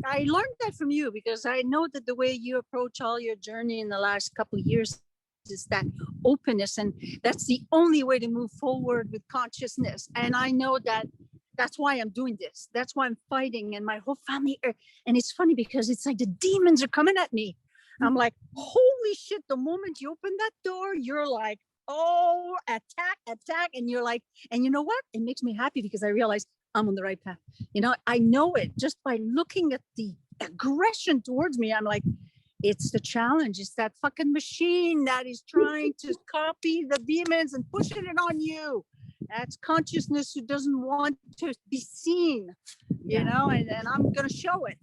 I learned that from you, because I know that the way you approach all your journey in the last couple of years is that openness, and that's the only way to move forward with consciousness. And I know that that's why I'm doing this. That's why I'm fighting, and my whole family and it's funny because it's like the demons are coming at me. I'm like, holy shit, the moment you open that door, you're like, oh, attack. And you're like, and you know what? It makes me happy because I realize I'm on the right path. I know it just by looking at the aggression towards me. I'm like, it's the challenge. It's that fucking machine that is trying to copy the demons and pushing it on you. That's consciousness who doesn't want to be seen, and I'm going to show it.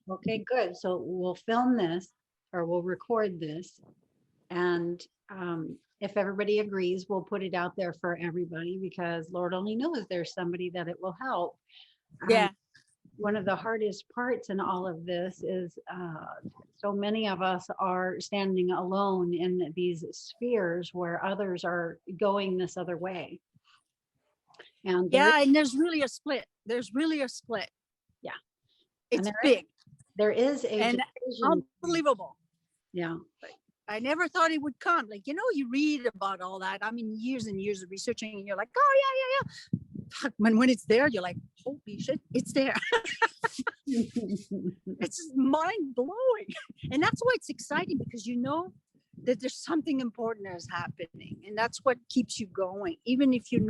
Okay, good. So we'll film this, or we'll record this. And if everybody agrees, we'll put it out there for everybody, because Lord only knows there's somebody that it will help. Yeah. One of the hardest parts in all of this is so many of us are standing alone in these spheres where others are going this other way. And and there's really a split. Yeah. It's big. There is a unbelievable. Yeah. I never thought it would come. Like, you read about all that. I mean, years and years of researching, and you're like, oh, yeah. When it's there, you're like, holy shit, it's there. It's mind blowing. And that's why it's exciting, because that there's something important that is happening. And that's what keeps you going, even if your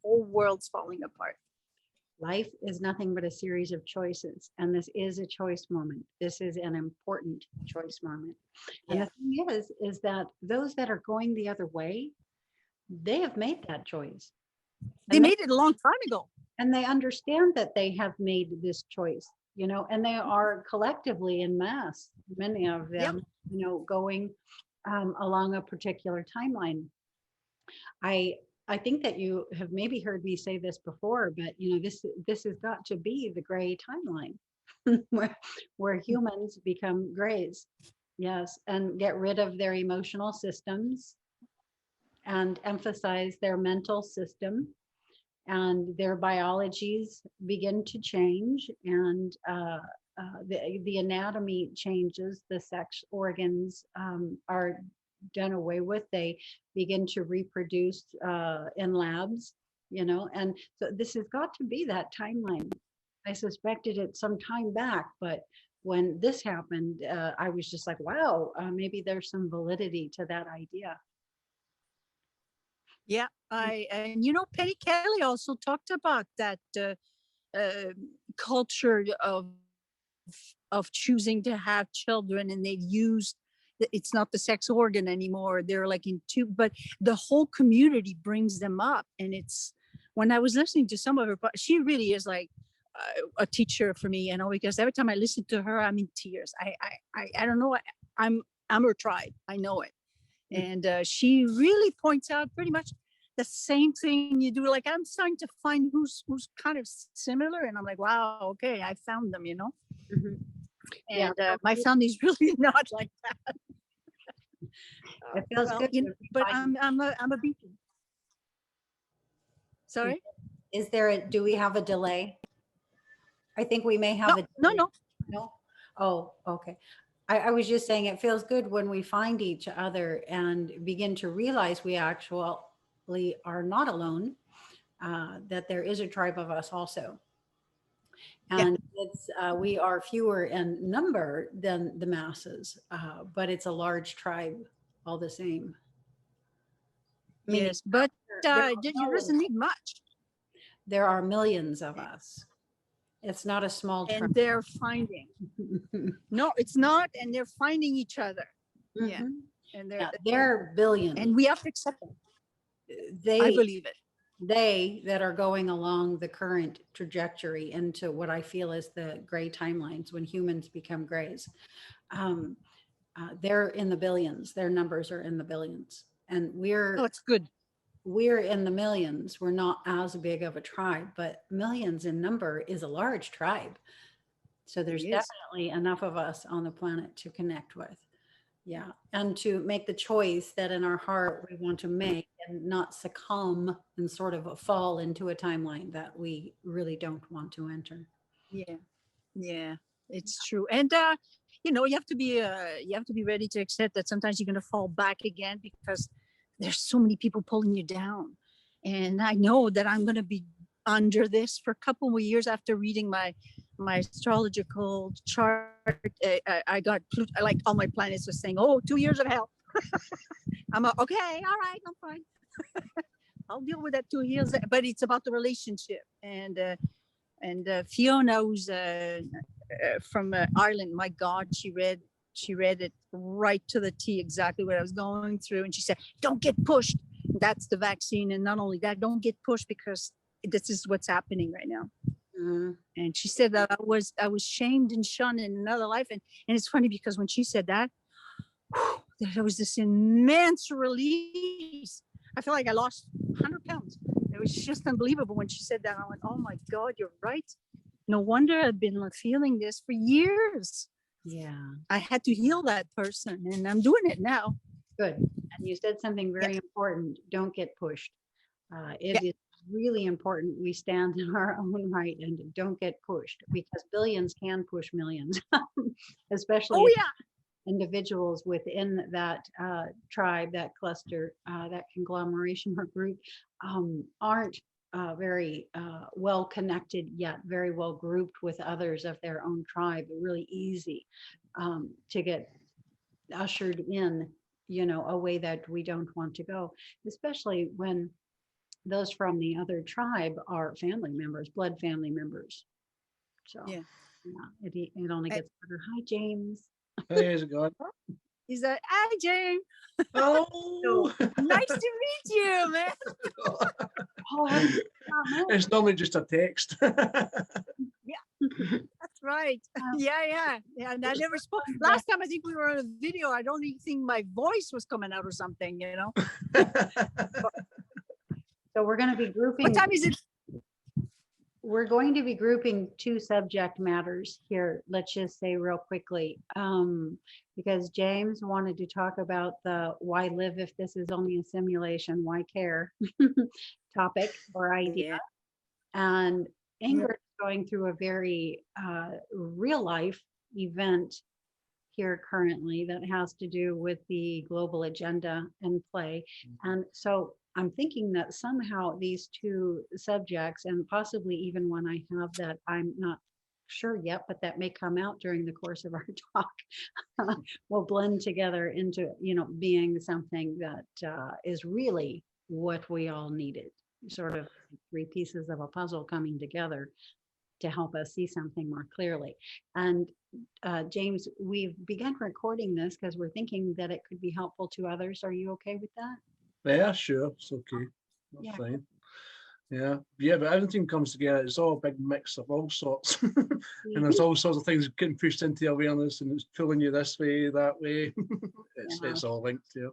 whole world's falling apart. Life is nothing but a series of choices, and this is a choice moment. This is an important choice moment. And the thing is that those that are going the other way, they have made that choice. They made it a long time ago. And they understand that they have made this choice, and they are collectively in mass, many of them, going along a particular timeline. I think that you have maybe heard me say this before, but this has got to be the gray timeline where humans become grays. Yes, and get rid of their emotional systems and emphasize their mental system, and their biologies begin to change, and the anatomy changes, the sex organs are done away with, they begin to reproduce in labs, and so this has got to be that timeline. I suspected it some time back, but when this happened, I was just like, wow, maybe there's some validity to that idea. Yeah, and Penny Kelly also talked about that culture of choosing to have children, and they've used it's not the sex organ anymore. They're like in two, but the whole community brings them up. And it's, when I was listening to some of her, she really is like a teacher for me, because every time I listen to her, I'm in tears. I don't know. I'm her tribe. I know it. And she really points out pretty much the same thing you do. Like, I'm starting to find who's kind of similar, and I'm like, wow, okay, I found them, Mm-hmm. And my family's really not like that. It feels good. But I'm a beacon. Sorry? Do we have a delay? I think we may have a delay. No? Oh, okay. I was just saying it feels good when we find each other and begin to realize we actually are not alone, that there is a tribe of us also. And it's we are fewer in number than the masses, but it's a large tribe all the same. Yes, but it doesn't need much. There are millions of us. It's not a small tribe. And they're finding. No, it's not. And they're finding each other. Mm-hmm. Yeah. And they're billions. And we have to accept them. I believe it. They that are going along the current trajectory into what I feel is the gray timelines, when humans become grays, they're in the billions. Their numbers are in the billions, and it's good. We're in the millions. We're not as big of a tribe, but millions in number is a large tribe. So there's definitely enough of us on the planet to connect with. Yeah. And to make the choice that in our heart we want to make, and not succumb and sort of fall into a timeline that we really don't want to enter. Yeah. Yeah. It's true. And you have to be ready to accept that sometimes you're going to fall back again because there's so many people pulling you down. And I know that I'm going to be under this for a couple of years after reading my astrological chart. I got like all my planets were saying, "Oh, 2 years of hell." I'm okay, all right, I'm fine. I'll deal with that 2 years. But it's about the relationship. And Fiona, who's from Ireland, my God, she read it right to the T, exactly what I was going through. And she said, "Don't get pushed. That's the vaccine. And not only that, don't get pushed because this is what's happening right now." And she said that I was shamed and shunned in another life. And it's funny because when she said that, there was this immense release. I feel like I lost 100 pounds. It was just unbelievable when she said that. I went, "Oh my God, you're right. No wonder I've been feeling this for years." Yeah. I had to heal that person, and I'm doing it now. Good. And you said something very important. Don't get pushed. It is really important we stand in our own right and don't get pushed, because billions can push millions, especially Oh yeah. individuals within that tribe, that cluster, that conglomeration or group aren't very well connected yet, very well grouped with others of their own tribe. Really easy to get ushered in, a way that we don't want to go, especially when those from the other tribe are family members, blood family members. So Yeah. yeah, it only gets better. Hi, James. Hey, how's it going? He's like, "Hi, Jane. Hello. Nice to meet you, man." Oh, It's normally just a text. That's right. Yeah. And I never spoke. Last time I think we were on a video, I don't even think my voice was coming out or something, so we're going to be grouping. What time is it? We're going to be grouping two subject matters here. Let's just say real quickly, because James wanted to talk about the "why live if this is only a simulation, why care" topic or idea. And Ingrid is going through a very real life event here currently that has to do with the global agenda and play. And so I'm thinking that somehow these two subjects, and possibly even one I have that I'm not sure yet, but that may come out during the course of our talk, will blend together into, being something that is really what we all needed, sort of three pieces of a puzzle coming together to help us see something more clearly. And James, we've begun recording this because we're thinking that it could be helpful to others. Are you okay with that? Yeah, sure. It's okay. That's fine. Yeah, but everything comes together. It's all a big mix of all sorts. And there's all sorts of things getting pushed into awareness, and it's pulling you this way, that way. It's all linked, yeah.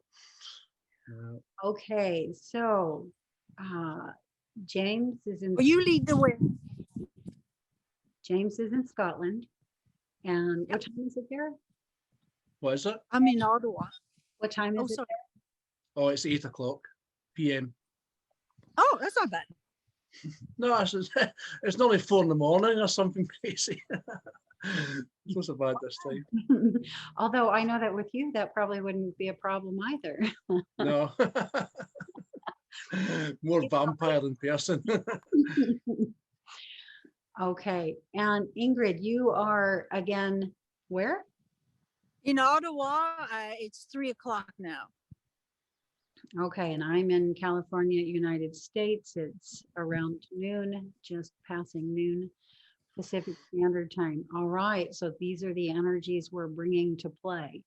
Okay, so James is in. Well, you lead the way. James is in Scotland. And what time is it there? What is it? I'm in Ottawa. What time is it sorry. Oh, it's 8 o'clock p.m. Oh, that's not bad. No, it's not like 4 in the morning or something crazy. It's not so bad this time. Although I know that with you, that probably wouldn't be a problem either. No. More vampire than person. Okay. And Ingrid, you are again where? In Ottawa, it's 3:00 now. Okay. And I'm in California, United States. It's around noon, just passing noon Pacific Standard Time. All right. So these are the energies we're bringing to play.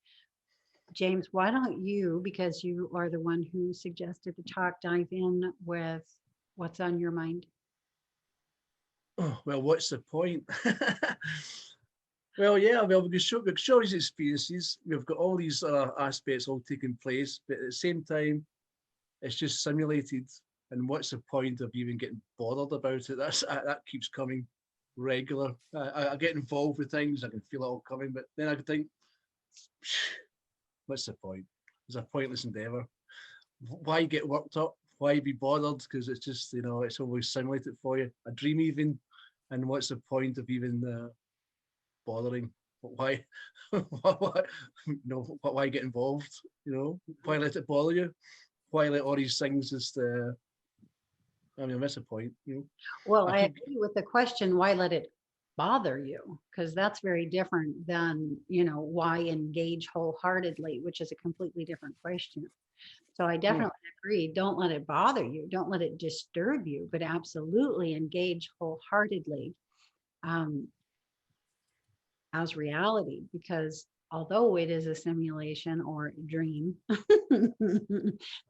James, why don't you, because you are the one who suggested the talk, dive in with what's on your mind? Oh, well, what's the point? Well, yeah, we can show these experiences. We've got all these aspects all taking place, but at the same time, it's just simulated. And what's the point of even getting bothered about it? That keeps coming regular. I get involved with things, I can feel it all coming, but then I can think, what's the point? It's a pointless endeavor. Why get worked up? Why be bothered? Because it's just, it's always simulated for you. A dream even, and what's the point of even bothering. Why, why, why get involved? Why let it bother you? Why let all these things just? I mean, that's the point. Well, I I keep agree with the question, why let it bother you? Because that's very different than, why engage wholeheartedly, which is a completely different question. So I definitely agree. Don't let it bother you. Don't let it disturb you, but absolutely engage wholeheartedly as reality, because although it is a simulation or a dream,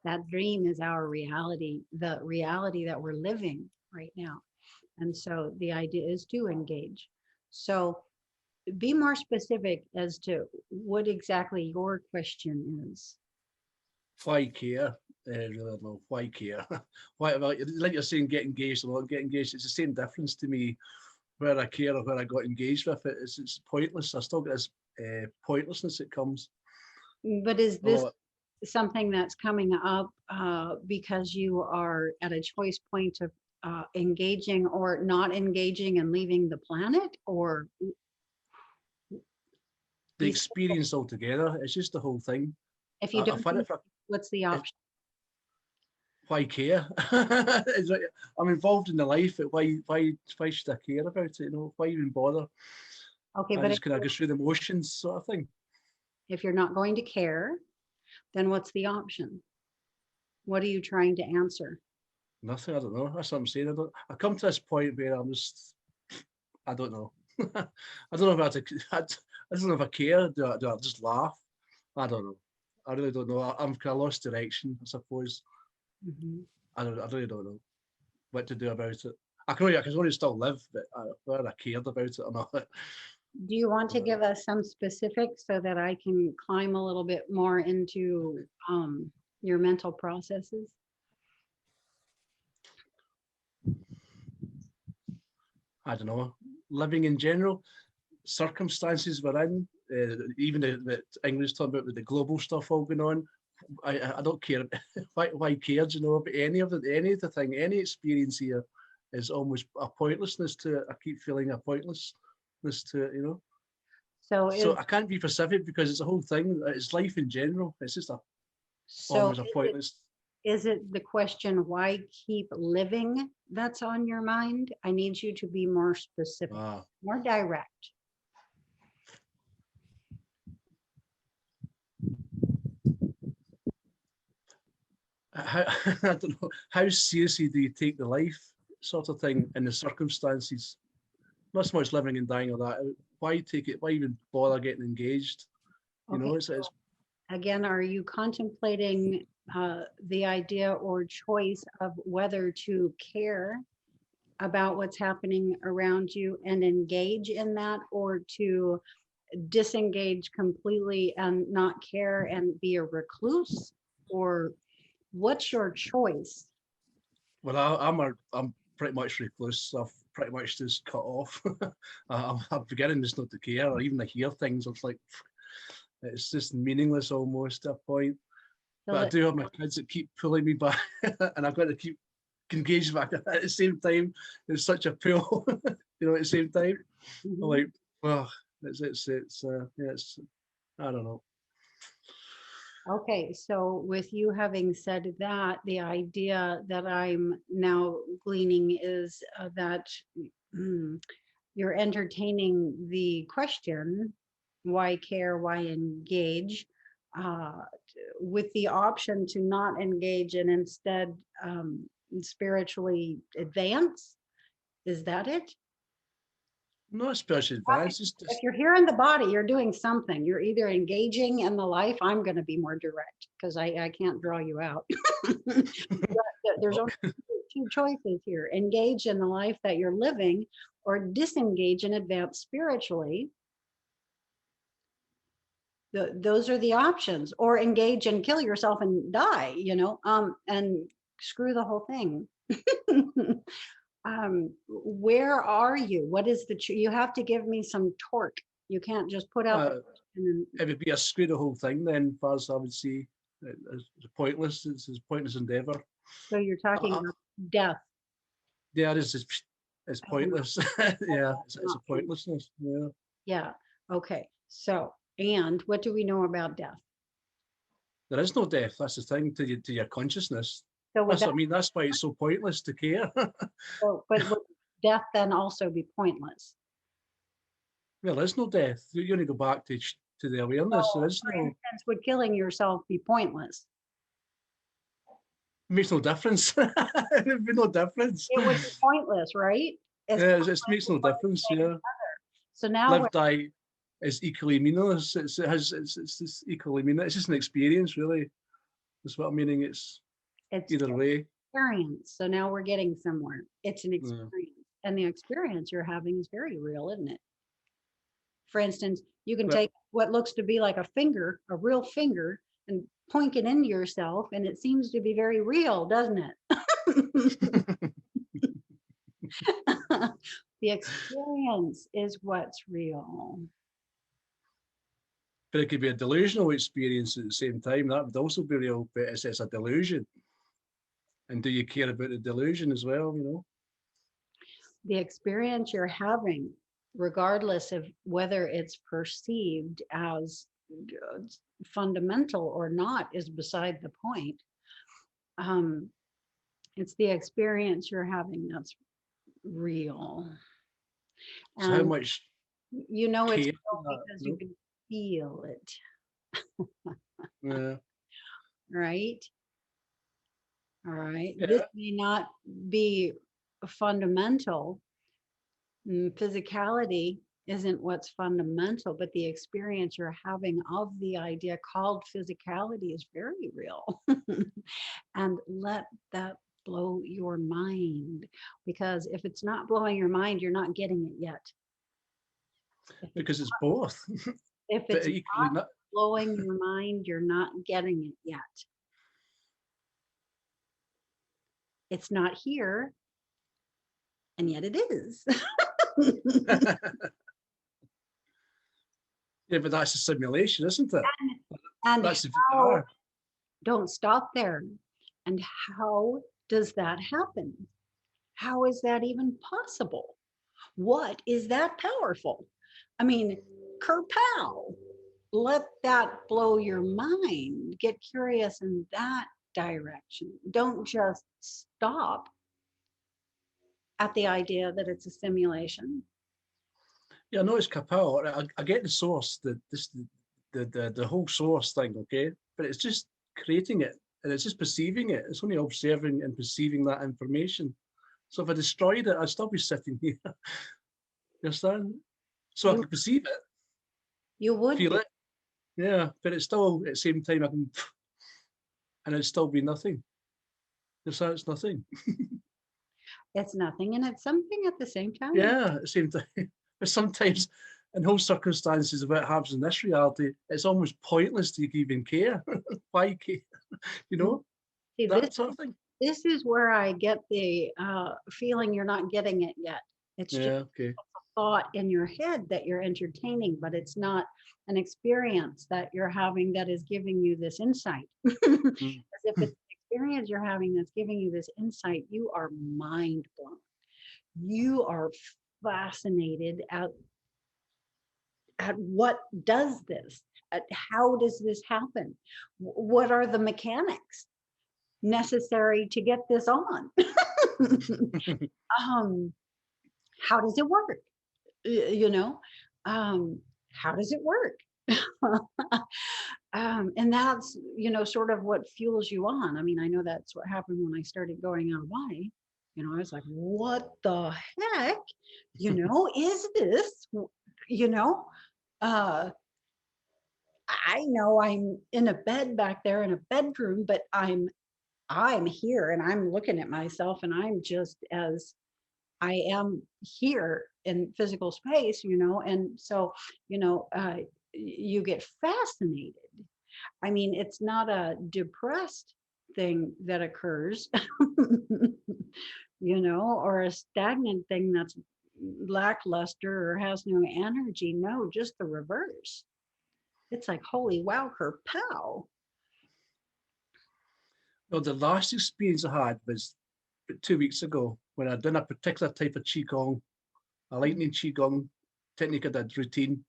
that dream is our reality, the reality that we're living right now. And so the idea is to engage. So be more specific as to what exactly your question is. why care? Really don't know why care. Why, like you're saying, get engaged or not get engaged. It's the same difference to me where I care or where I got engaged with it. It's pointless. I still get this pointlessness that comes. But is A this lot. something that's coming up because you are at a choice point of engaging or not engaging and leaving the planet? Or The you said that experience altogether. It's just the whole thing. if you I've don't had engage, it for what's the option? why care? I'm involved in the life. Why should I care about it? Why even bother? Okay, I but just kind of go through the motions, sort of thing. if you're not going to care, then what's the option? What are you trying to answer? Nothing. I don't know. That's what I'm saying. I come to this point where I don't know. I don't know if I don't know if I care. Do I just laugh? I don't know. I really don't know. I'm kind of lost direction, I suppose. Mhm. I really don't know what to do about it. I can only still live, but whether I cared about it or not. Do you want to uh, give us some specifics so that I can climb a little bit more into your mental processes? I don't know. Living in general, circumstances we're in, even the English talking about with the global stuff all going on. I don't care. Why care? Do you know about any of the thing, any experience here is almost a pointlessness to it. I keep feeling a pointlessness to it. So So is I can't be specific because it's a whole thing. It's life in general. It's just so almost a pointless. is it the question why keep living that's on your mind? I need you to be more specific, Ah, more direct. how, I don't know. How seriously do you take the life sort of thing in the circumstances? Not so much living and dying or that. Why take it? Why even bother getting engaged? Okay. It's Again, are you contemplating the idea or choice of whether to care about what's happening around you and engage in that, or to disengage completely and not care and be a recluse? Or what's your choice? well, I'm pretty much recluse. I've pretty much just cut off. I'm beginning just not to care or even to hear things. It's like it's just meaningless almost at a point. So But I that do have my kids that keep pulling me back, and I've got to keep engaged back at the same time. It's such a pull, at the same time. I'm Mhm. like, well, yeah, it's I don't know. Okay, so with you having said that, the idea that I'm now gleaning is that mm, you're entertaining the question, why care, why engage, uh, with the option to not engage and instead spiritually advance. Is that it? Not especially advanced. If you're here in the body, you're doing something. You're either engaging in the life. I'm going to be more direct because I can't draw you out. There's only two choices here: engage in the life that you're living, or disengage and advance spiritually. Those are the options, or engage and kill yourself and die, and screw the whole thing. Where are you? What is you have to give me some torque. You can't just put out the uh, question. it would be a screw the whole thing then, as I would say. It's pointless. It's a pointless endeavour. So you're talking Uh, about death. yeah, it's And pointless. Yeah, it's a not, pointlessness. Yeah. Yeah. Okay. So, and what do we know about death? There is no death. That's the thing to your consciousness. So would That's what that, I mean. That's why it's so pointless to care. so, but would death then also be pointless? Well, there is no death. You only go back to the awareness. There So, is for no. instance, would killing yourself be pointless? It makes no difference. There'd be no difference. It would be pointless, right? It's Yeah, it pointless makes no for one difference. thing. Yeah, So now live, die is equally meaningless. It's just equally meaningless. It's just an experience, really. That's what I'm meaning. It's it's either way. experience. So now we're getting somewhere. It's an Yeah. experience. And the experience you're having is very real, isn't it? For instance, you can But take what looks to be like a finger, a real finger, and point it into yourself, and it seems to be very real, doesn't it? The experience is what's real. but it could be a delusional experience at the same time. That would also be real, but it's a delusion. And do you care about the delusion as well? You know. The experience you're having, regardless of whether it's perceived as fundamental or not, is beside the point. Um, it's the experience you're having that's real. So how And much you know it's care? real because you No? can feel it, Yeah. right? All right. This Yeah. may not be fundamental. Physicality isn't what's fundamental, but the experience you're having of the idea called physicality is very real. And let that blow your mind, because if it's not blowing your mind, you're not getting it yet. Because it's both. If But it's equally not. blowing your mind, you're not getting it yet. It's not here, and yet it is. Yeah, but that's a simulation, isn't it? And That's the how, VR. don't stop there. And how does that happen? How is that even possible? What is that powerful? I mean, kerpow, let that blow your mind. Get curious in that direction. Don't just stop at the idea that it's a simulation. Yeah, I know it's Capel. I get the source, the whole source thing, okay? But it's just creating it and it's just perceiving it. It's only observing and perceiving that information. So if I destroyed it, I'd still be sitting here. You understand? So I You could perceive it, you would feel be. it, yeah, but it's still at the same time I can, and it'd still be nothing. So it's nothing. It's nothing and it's something at the same time. Yeah, at the same time. But sometimes in whole circumstances of what happens in this reality, it's almost pointless to even care. Why care? You know, See, that sort of thing. this is where I get the feeling you're not getting it yet. It's just Yeah, okay. thought in your head that you're entertaining, but it's not an experience that you're having that is giving you this insight. Mm. As if it's an experience you're having that's giving you this insight, you are mind blown. You are fascinated at what does this, at how does this happen? What are the mechanics necessary to get this on? How does it work? You know, how does it work? And that's, sort of what fuels you on. I mean, I know that's what happened when I started going out of body. I was like, what the heck, is this, you know, uh, I know I'm in a bed back there in a bedroom, but I'm here and I'm looking at myself and I'm just as I am here in physical space, and so, you get fascinated. I mean, it's not a depressed thing that occurs, or a stagnant thing that's lackluster or has no energy. No, just the reverse. It's like, holy wow, pow. Well, the last experience I had was 2 weeks ago when I'd done a particular type of qigong, a lightning qigong, technique I did, routine.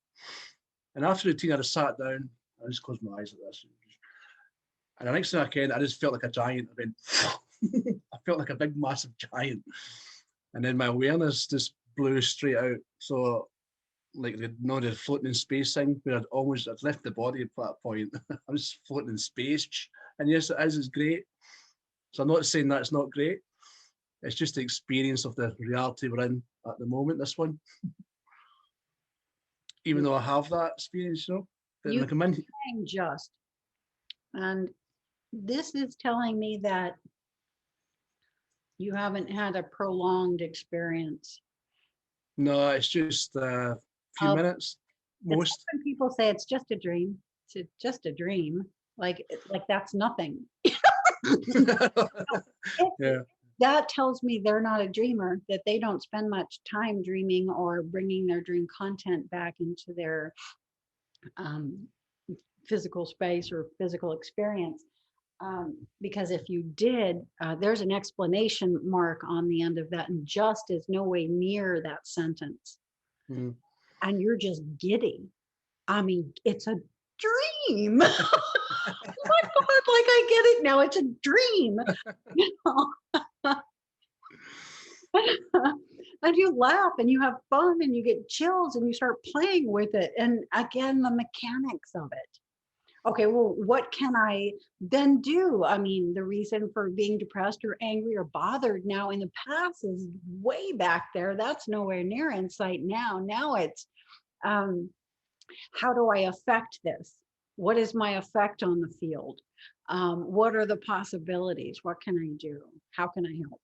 And after routine, I just sat down, I just closed my eyes like this. And the next thing I can, I just felt like a giant. I went, I felt like a big, massive giant. And then my awareness just blew straight out. So, like the floating in space thing, where I'd left the body at that point. I was floating in space. And yes, it is, it's great. So I'm not saying that's not great. It's just the experience of the reality we're in at the moment, this one. Even though I have that experience, you know. But You like I'm in, saying just, and this is telling me that you haven't had a prolonged experience. no, it's just a few minutes, It's most. when people say it's just a dream. It's just a dream. Like that's nothing. Yeah. That tells me they're not a dreamer, that they don't spend much time dreaming or bringing their dream content back into their physical space or physical experience. Because if you did, there's an explanation mark on the end of that, and just is no way near that sentence. Mm. And you're just giddy. I mean, it's a dream. Oh my God, like I get it now. It's a dream. You know? And you laugh and you have fun and you get chills and you start playing with it. And again, the mechanics of it. Okay, well, what can I then do? I mean, the reason for being depressed or angry or bothered now in the past is way back there. That's nowhere near in sight now. Now it's, how do I affect this? What is my effect on the field? What are the possibilities? What can I do? How can I help?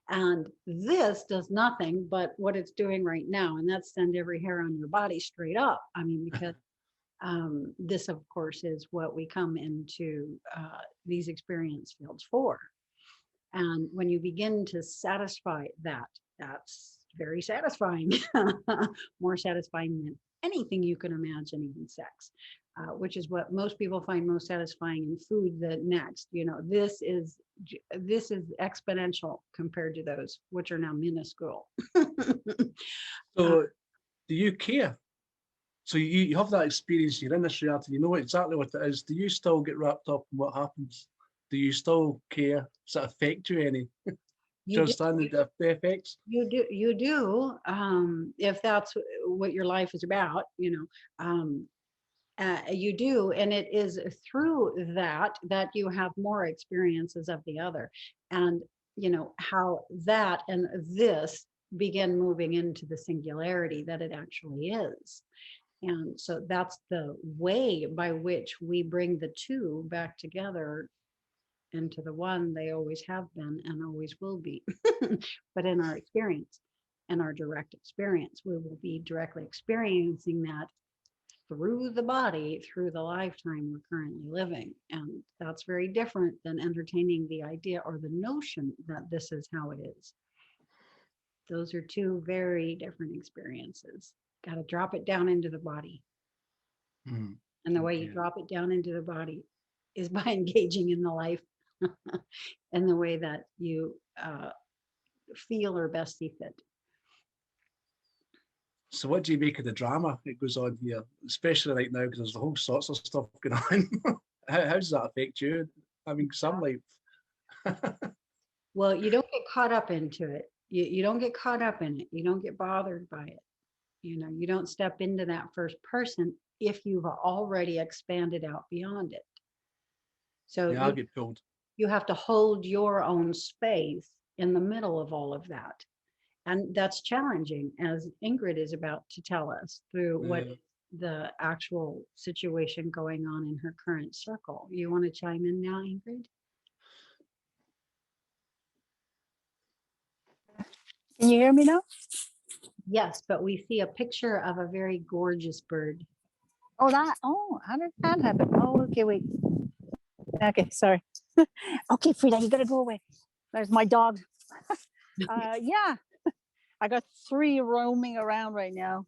And this does nothing but what it's doing right now, and that's send every hair on your body straight up. I mean, because this, of course, is what we come into these experience fields for. And when you begin to satisfy that, that's very satisfying, more satisfying than anything you can imagine, even sex, which is what most people find most satisfying in food. The next, you know, this is exponential compared to those, which are now minuscule. So do you care? So you have that experience, you're in this reality, you know exactly what it is. Do you still get wrapped up in what happens? Do you still care? Does it affect you any? Do you understand the effects? You do. If that's what your life is about, you know, you do. And it is through that you have more experiences of the other. And, you know, how that and this begin moving into the singularity that it actually is. And so that's the way by which we bring the two back together into the one they always have been and always will be. But in our experience and our direct experience, we will be directly experiencing that through the body, through the lifetime we're currently living. And that's very different than entertaining the idea or the notion that this is how it is. Those are two very different experiences. Got to drop it down into the body. Mm. And the way you drop it down into the body is by engaging in the life in the way that you feel or best see fit. So what do you make of the drama that goes on here, especially right now, because there's a whole sorts of stuff going on? How does that affect you? I mean, some life. Well, you don't get caught up into it. You don't get caught up in it. You don't get bothered by it. You know, you don't step into that first person if you've already expanded out beyond it. So Yeah, I'll get pulled. You have to hold your own space in the middle of all of that. And that's challenging, as Ingrid is about to tell us through what the actual situation going on in her current circle. You want to chime in now, Ingrid? Can you hear me now? Yes, but we see a picture of a very gorgeous bird. Oh, how did that happen? Oh, okay, wait. Okay, sorry. Okay, Frida, you gotta go away. There's my dog. Yeah, I got 3 roaming around right now.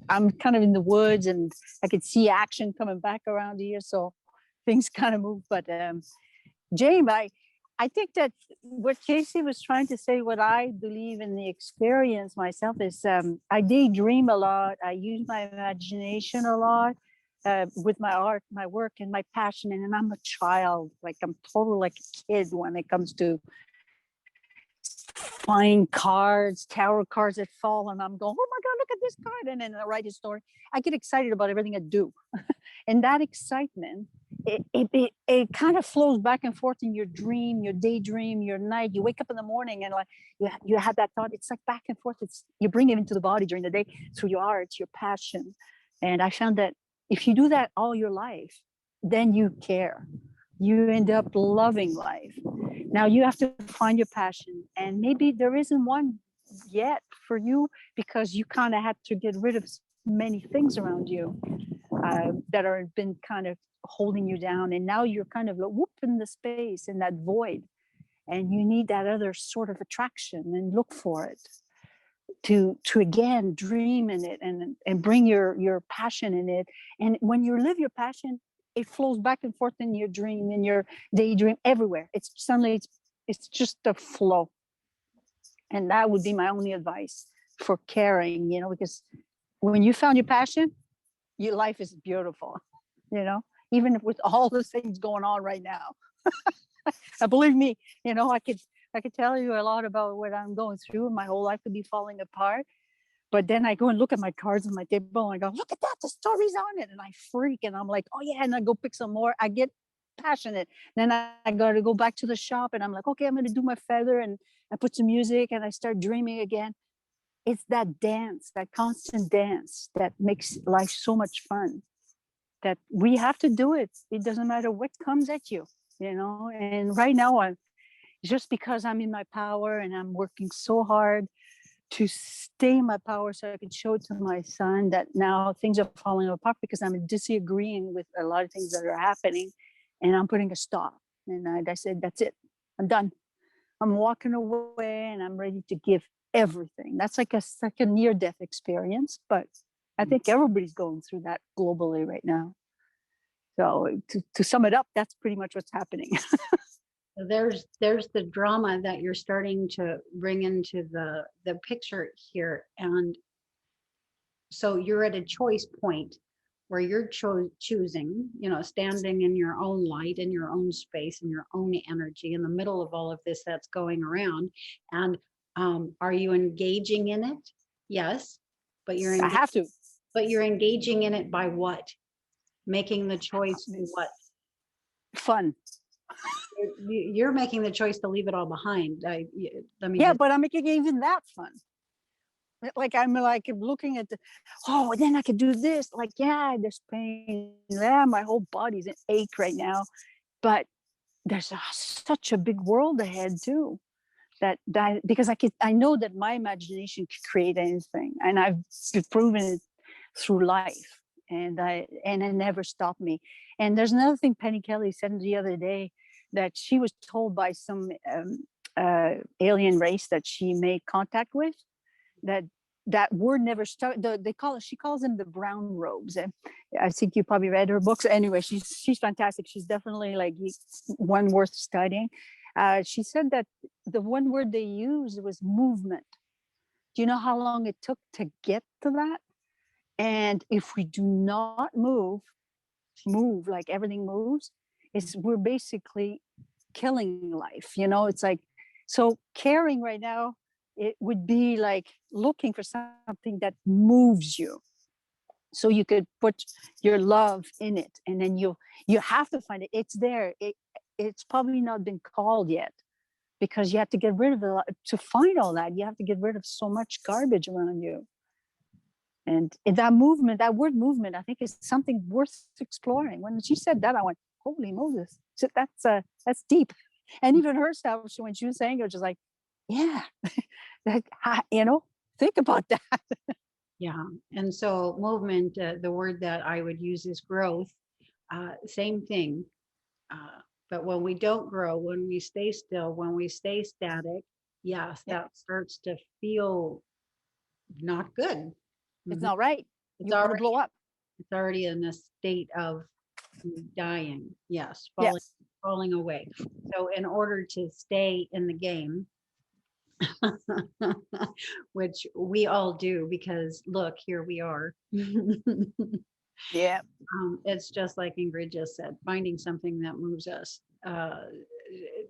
I'm kind of in the woods and I could see action coming back around here. So things kind of move. But James, I think that what Casey was trying to say, what I believe in the experience myself is, I daydream a lot. I use my imagination a lot with my art, my work, and my passion. And I'm a child, like I'm totally like a kid when it comes to find cards, tarot cards that fall, and I'm going, oh my God, look at this card. And then I write a story. I get excited about everything I do. And that excitement, it kind of flows back and forth in your dream, your daydream, your night. You wake up in the morning and like you have that thought. It's like back and forth. It's you bring it into the body during the day through your art, your passion. And I found that if you do that all your life, then you care. You end up loving life. Now you have to find your passion, and maybe there isn't one yet for you because you kind of had to get rid of many things around you that are been kind of holding you down, and now you're kind of like, whoop in the space in that void, and you need that other sort of attraction and look for it to again dream in it and bring your passion in it. And when you live your passion, it flows back and forth in your dream, in your daydream, everywhere. It's suddenly it's just a flow. And that would be my only advice for caring, because when you found your passion, your life is beautiful, even with all the things going on right now. Believe me, I could tell you a lot about what I'm going through. My whole life could be falling apart. But then I go and look at my cards on my table and I go, look at that, the story's on it. And I freak and I'm like, oh yeah, and I go pick some more. I get passionate. Then I got to go back to the shop and I'm like, okay, I'm going to do my feather and I put some music and I start dreaming again. It's that dance, that constant dance that makes life so much fun, that we have to do it. It doesn't matter what comes at you, and right now I'm just because I'm in my power and I'm working so hard to stay in my power so I can show it to my son that now things are falling apart because I'm disagreeing with a lot of things that are happening, and I'm putting a stop. And I said, that's it. I'm done. I'm walking away and I'm ready to give everything. That's like a near-death experience, but I think everybody's going through that globally right now. So to sum it up, that's pretty much what's happening. There's the drama that you're starting to bring into the picture here. And so you're at a choice point where you're choosing, standing in your own light, in your own space, in your own energy, in the middle of all of this that's going around. And are you engaging in it? Yes, but I have to. But you're engaging in it by what? Making the choice to what? Fun. You're making the choice to leave it all behind. But I'm making even that fun. Like I'm like looking at then I could do this. Like, yeah, there's pain. Yeah, my whole body's an ache right now. But there's such a big world ahead too. That because I know that my imagination could create anything, and I've proven it through life, and it never stopped me. And there's another thing Penny Kelly said the other day, that she was told by some alien race that she made contact with, that word never started. She calls them the brown robes, and I think you probably read her books. Anyway, she's fantastic. She's definitely like one worth studying. She said that the one word they used was movement. Do you know how long it took to get to that? And if we do not move like everything moves, we're basically killing life. It's like, so caring right now, it would be like looking for something that moves you, so you could put your love in it, and then you have to find it. It's there. It's probably not been called yet, because you have to get rid of to find all that. You have to get rid of so much garbage around you. And that word movement, I think is something worth exploring. When she said that, I went, holy Moses, so that's deep. And even her stuff, when she was saying it, was just like, yeah, think about that. Yeah. And so movement, the word that I would use is growth. Same thing. But when we don't grow, when we stay still, when we stay static, yes, that starts to feel not good. It's not right. You're going to blow up. It's already in a state of dying. Yes. Yes. falling away. So in order to stay in the game, which we all do, because look, here we are. Yeah. It's just like Ingrid just said, finding something that moves us.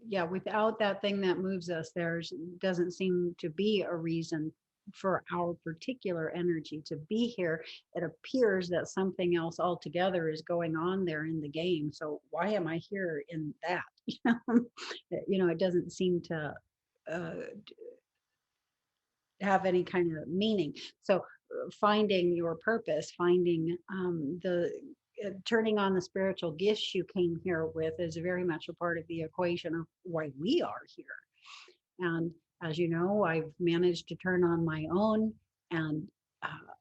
Yeah, without that thing that moves us, there's doesn't seem to be a reason for our particular energy to be here. It appears that something else altogether is going on there in the game. So why am I here in that? It doesn't seem to uh, have any kind of meaning. So finding your purpose, finding the turning on the spiritual gifts you came here with is very much a part of the equation of why we are here. And as you know, I've managed to turn on my own, and uh,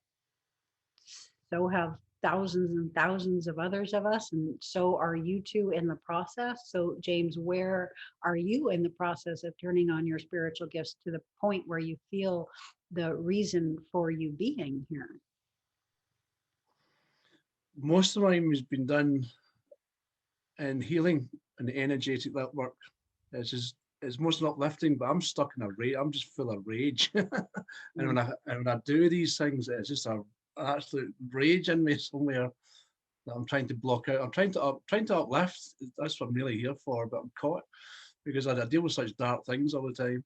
so have thousands and thousands of others of us, and so are you two in the process. So James, where are you in the process of turning on your spiritual gifts to the point where you feel the reason for you being here? Most of mine has been done in healing and energetic work. It's most uplifting, but I'm stuck in a rage. I'm just full of rage. And when I do these things, it's just a absolute rage in me somewhere that I'm trying to block out. I'm trying to uplift. That's what I'm really here for. But I'm caught because I deal with such dark things all the time.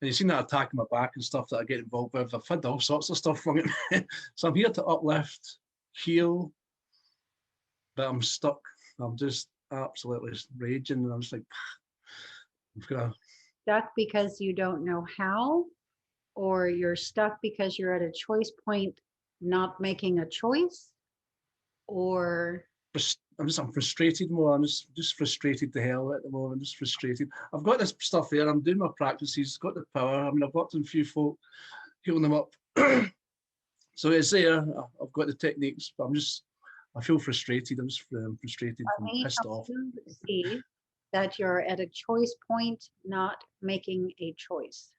And you've seen that attack in my back and stuff that I get involved with. I've had all sorts of stuff from it. So I'm here to uplift, heal, but I'm stuck. I'm just absolutely raging, and I'm just like, I'm gonna. Stuck because you don't know how, or you're stuck because you're at a choice point, not making a choice, or I'm frustrated more. I'm just frustrated to hell at the moment. Just frustrated. I've got this stuff there. I'm doing my practices. Got the power. I mean, I've worked on a few folk, healing them up. So it's there. I've got the techniques, but I feel frustrated. I'm just frustrated and pissed off. See that you're at a choice point, not making a choice.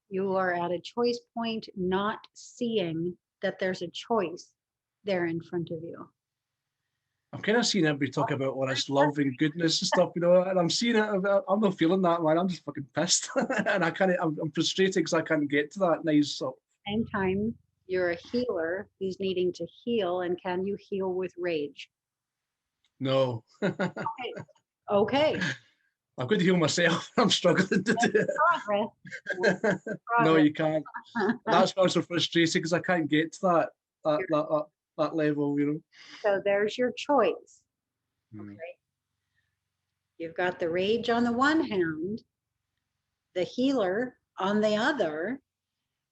You are at a choice point, not seeing that there's a choice there in front of you. I'm kind of seeing everybody talk about all this love and goodness and stuff, and I'm seeing it. I'm not feeling that, man. I'm just fucking pissed, and I can't. I'm frustrated because I can't get to that nice. Same time, you're a healer who's needing to heal, and can you heal with rage? No. Okay. I'm going to heal myself. I'm struggling to do it. No, you can't. That's why I'm so frustrated because I can't get to that level, So there's your choice. Okay. You've got the rage on the one hand, the healer on the other.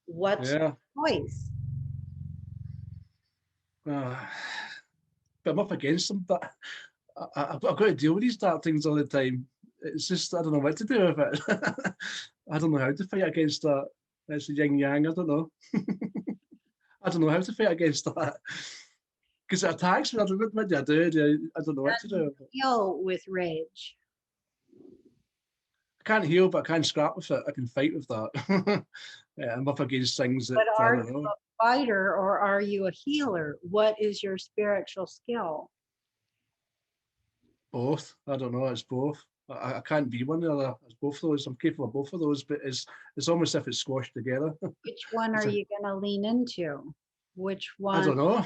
What's the choice? But I'm up against them. But I've got to deal with these dark things all the time. It's just, I don't know what to do with it. I don't know how to fight against that. It's the yin yang. I don't know. I don't know how to fight against that. Because it attacks me. I don't know what do I do. I don't know what to do. Heal with rage. I can't heal, but I can scrap with it. I can fight with that. Yeah, I'm up against things that But I are don't you know. a fighter or are you a healer? What is your spiritual skill? Both. I don't know. It's both. I can't be one or the other. It's both of those. I'm capable of both of those, but it's almost as if it's squashed together. Which one are you going to lean into? Which one? I don't know.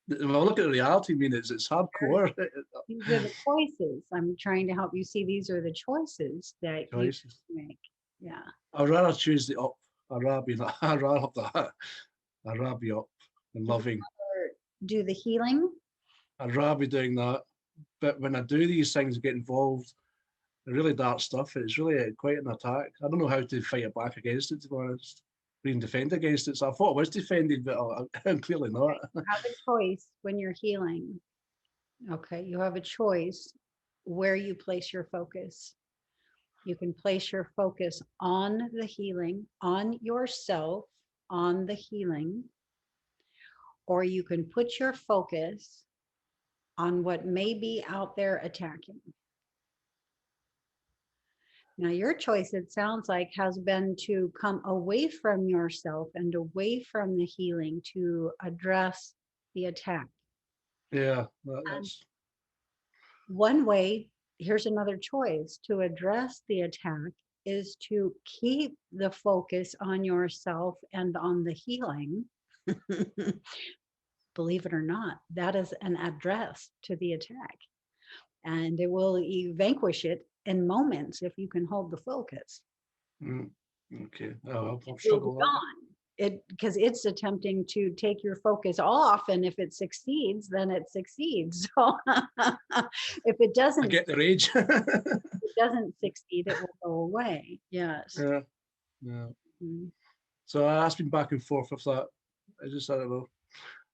Well, look at the reality. I mean, it's hardcore. These are the choices. I'm trying to help you see these are the choices that you make. Yeah. I'd rather choose the up. I'd rather be that. I'd rather have that. I'd rather be up and loving. Do the healing. I'd rather be doing that. But when I do these things, get involved in really dark stuff, it's really quite an attack. I don't know how to fight it back against it, to be honest. Even defend against it. So I thought I was defending, but I'm clearly not. You have a choice when you're healing. Okay, you have a choice where you place your focus. You can place your focus on the healing, on yourself, on the healing, or you can put your focus on what may be out there attacking. Now, your choice, it sounds like, has been to come away from yourself and away from the healing to address the attack. Yeah, that's... One way, here's another choice to address the attack, is to keep the focus on yourself and on the healing. Believe it or not, that is an address to the attack. And it will vanquish it in moments if you can hold the focus. Mm, okay. Oh, I'll It will be struggle with that. gone. It, because it's attempting to take your focus off, and if it succeeds, then it succeeds. So if it I doesn't, get the rage. succeed, it will go away. Yes. Yeah. Yeah. Mm. So that's been back and forth with that. I just I don't know.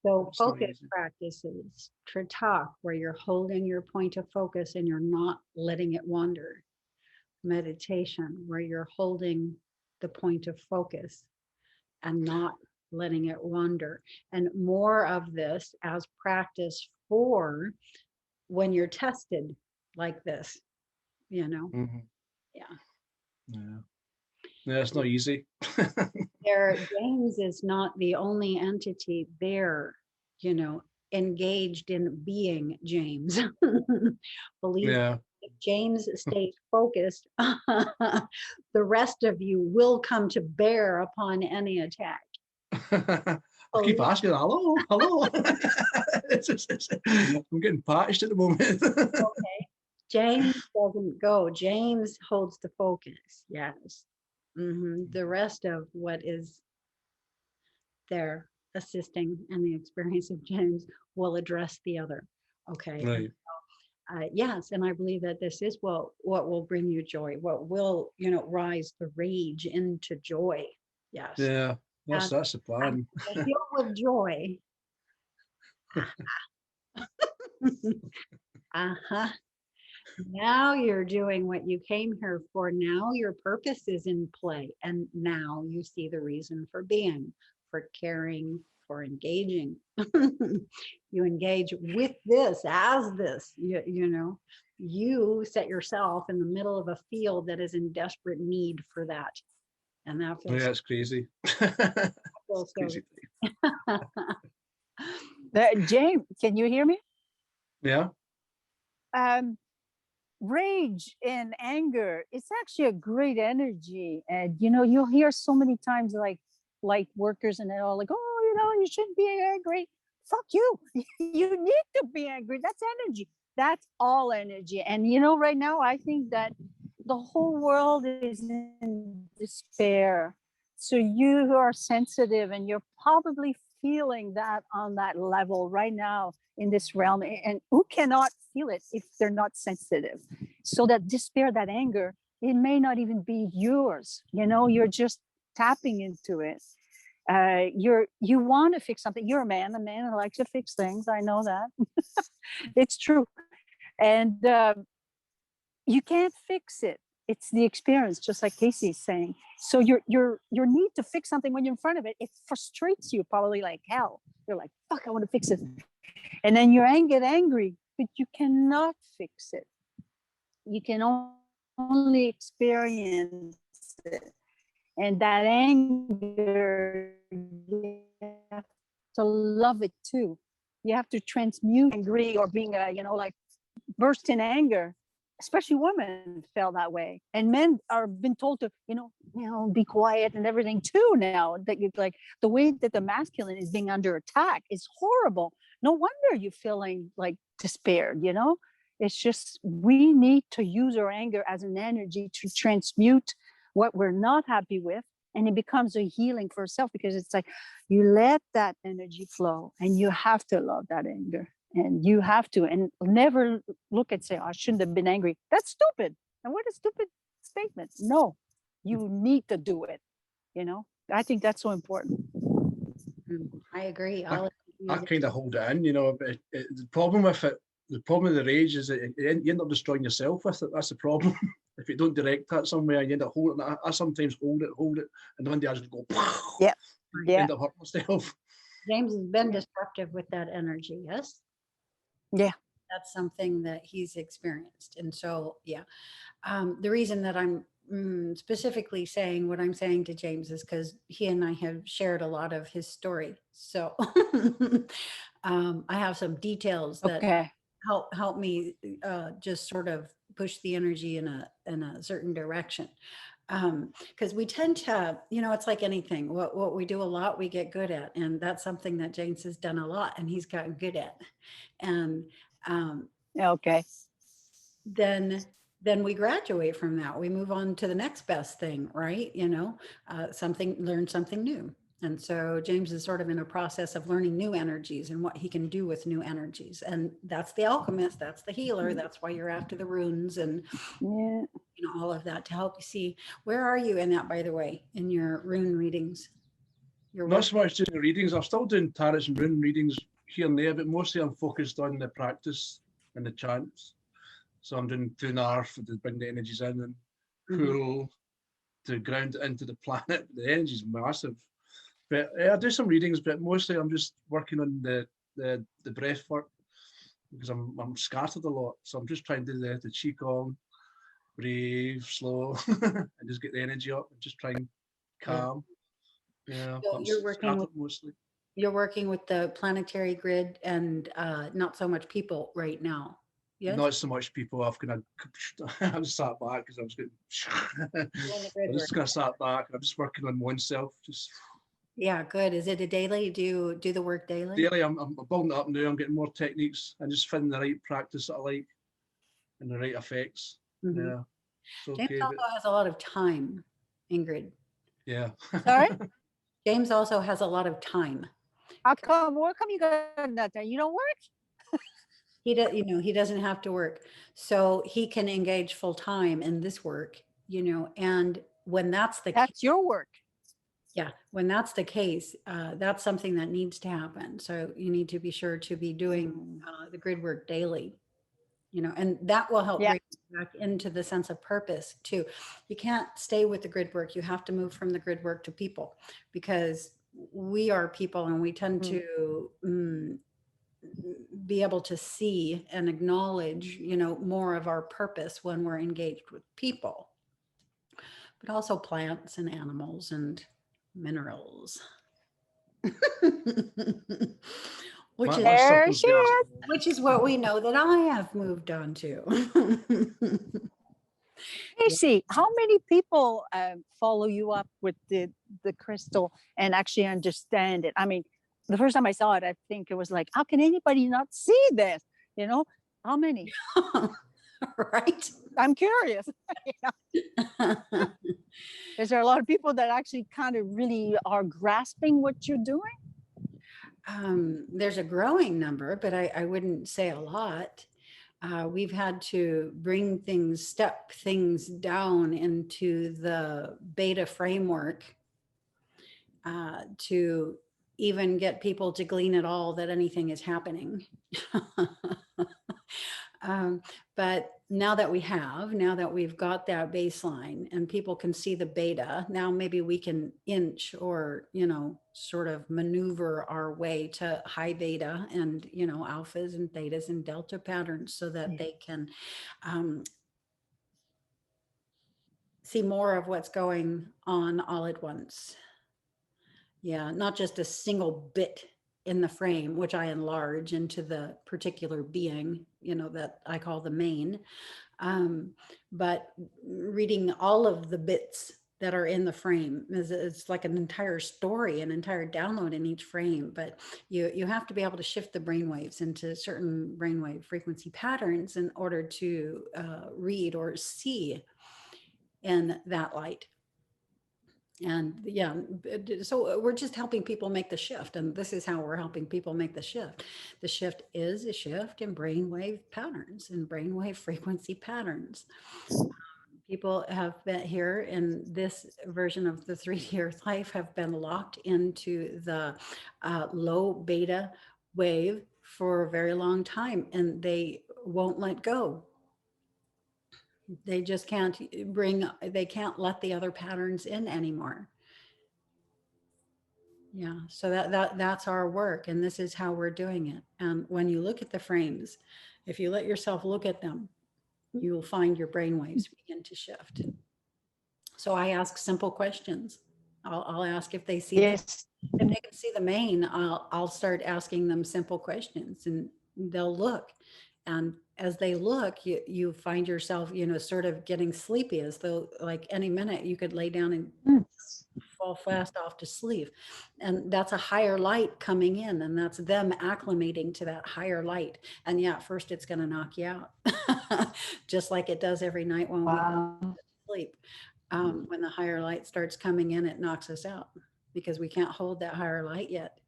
So It's not focus easy. practices, tritak, where you're holding your point of focus and you're not letting it wander. Meditation, where you're holding the point of focus and not letting it wander. And more of this as practice for when you're tested like this, you know. Mhm. Yeah. Yeah. Yeah, it's not easy. James is not the only entity there, you know, engaged in being James. Believe Yeah. if James stays focused, the rest of you will come to bear upon any attack. I keep Believe- asking, hello, hello. I'm getting patched at the moment. Okay. James doesn't go. James holds the focus. Yes. The rest of what is there assisting in the experience of James will address the other. Okay. Right. Yes, and I believe that this is what will bring you joy, what will, you know, rise the rage into joy. Yes. Yeah. And That's the plan. filled with joy. Uh-huh. Now you're doing what you came here for. Now your purpose is in play. And now you see the reason for being, for caring, for engaging. You engage with this as this, you know, you set yourself in the middle of a field that is in desperate need for that. And that feels, Yeah, it's crazy. feels so Crazy. James, can you hear me? Yeah. Um, Rage and anger, it's actually a great energy. And you know, you'll hear so many times like light workers and they're all like, oh, you know, you shouldn't be angry. Fuck you. You need to be angry. That's energy. That's all energy. And you know, right now I think that the whole world is in despair. So you who are sensitive and you're probably feeling that on that level right now in this realm, and who cannot feel it if they're not sensitive. So that despair, that anger, it may not even be yours. You know, you're just tapping into it. You want to fix something. You're a man who likes to fix things. I know that. It's true. And you can't fix it. It's the experience, just like Casey's saying. So your need to fix something when you're in front of it, it frustrates you probably like hell. You're like, fuck, I want to fix it. And then you get angry, but you cannot fix it. You can only experience it. And that anger, you have to love it too. You have to transmute angry or being, you know, like burst in anger. Especially women feel that way, and men are been told to, you know, be quiet and everything too. Now that you like the way that the masculine is being under attack is horrible. No wonder you're feeling like despaired. You know, it's just we need to use our anger as an energy to transmute what we're not happy with, and it becomes a healing for yourself because it's like you let that energy flow, and you have to love that anger. And you have to, and never look and say, oh, I shouldn't have been angry. That's stupid. And what a stupid statement. No, you need to do it. You know, I think that's so important. I agree. I kind of hold it in, you know. But the problem with it, the problem with the rage is that you end up destroying yourself with it. That's the problem. If you don't direct that somewhere, you end up holding it. I sometimes hold it, and one day I just go, Yeah. Yeah. end up hurting myself. James has been destructive with that energy. Yes. Yeah. That's something that he's experienced. And so, yeah, the reason that I'm specifically saying what I'm saying to James is because he and I have shared a lot of his story. So I have some details that Okay. help me just sort of push the energy in a certain direction. Because we tend to, it's like anything. What we do a lot, we get good at, and that's something that James has done a lot, and he's gotten good at. And um, Okay. then we graduate from that. We move on to the next best thing, right? Learn something new. And so James is sort of in a process of learning new energies and what he can do with new energies. And that's the alchemist, that's the healer. That's why you're after the runes and Yeah. all of that to help you see. Where are you in that, by the way, in your rune readings? Not so much just readings. I'm still doing tarot and rune readings here and there, but mostly I'm focused on the practice and the chants. So I'm doing 2.5 to bring the energies in and pull to ground it into the planet. The energy is massive. But I do some readings, but mostly I'm just working on the breath work because I'm scattered a lot. So I'm just trying to do the qigong, breathe slow, and just get the energy up and just try and calm. Yeah, So I'm you're working scattered with mostly. you're working with the planetary grid and not so much people right now. Yes. Not so much people. I've kind of I was sat back because I was getting. I'm just gonna sat back. I'm just working on oneself. Just Yeah, good. Is it a daily? Do you do the work daily? daily. I'm building it up now. I'm getting more techniques and just finding the right practice that I like and the right effects. Yeah, it's James okay. also But has a lot of time, Ingrid. yeah. Sorry? James also has a lot of time. How come? What come you got that there? You don't work? He doesn't have to work, so he can engage full time in this work. And when that's the case, That's your work. yeah, when that's the case, that's something that needs to happen. So you need to be sure to be doing the grid work daily. And that will help Yeah. bring you back into the sense of purpose too. You can't stay with the grid work. You have to move from the grid work to people, because we are people and we tend to be able to see and acknowledge, more of our purpose when we're engaged with people, but also plants and animals and minerals. Which is My There circle's she there. is. which is what we know that I have moved on to. Casey, how many people follow you up with the crystal and actually understand it? I mean, the first time I saw it, I think it was like, how can anybody not see this? How many? Right. I'm curious. Is there a lot of people that actually kind of really are grasping what you're doing? There's a growing number, but I wouldn't say a lot. We've had to step things down into the beta framework to even get people to glean at all that anything is happening. But now that we've got that baseline and people can see the beta, now maybe we can inch or, sort of maneuver our way to high beta and, alphas and thetas and delta patterns so that they can see more of what's going on all at once. Yeah, not just a single bit in the frame, which I enlarge into the particular being, that I call the main. But reading all of the bits that are in the frame it's like an entire story, an entire download in each frame. But you have to be able to shift the brainwaves into certain brainwave frequency patterns in order to read or see in that light. And yeah, so we're just helping people make the shift. And this is how we're helping people make the shift. The shift is a shift in brainwave patterns and brainwave frequency patterns. People have been here in this version of the 3D Earth Life have been locked into the low beta wave for a very long time, and they won't let go. They just can't let the other patterns in anymore. Yeah, so that's our work, and this is how we're doing it. And when you look at the frames, if you let yourself look at them, you will find your brainwaves begin to shift. So I ask simple questions. I'll ask if they see Yes. if they can see the main. I'll start asking them simple questions, and they'll look, And as they look, you find yourself, sort of getting sleepy, as though like any minute you could lay down and Mm. fall fast off to sleep. And that's a higher light coming in, and that's them acclimating to that higher light. And yeah, at first it's going to knock you out, just like it does every night when we Wow. sleep. When the higher light starts coming in, it knocks us out because we can't hold that higher light yet.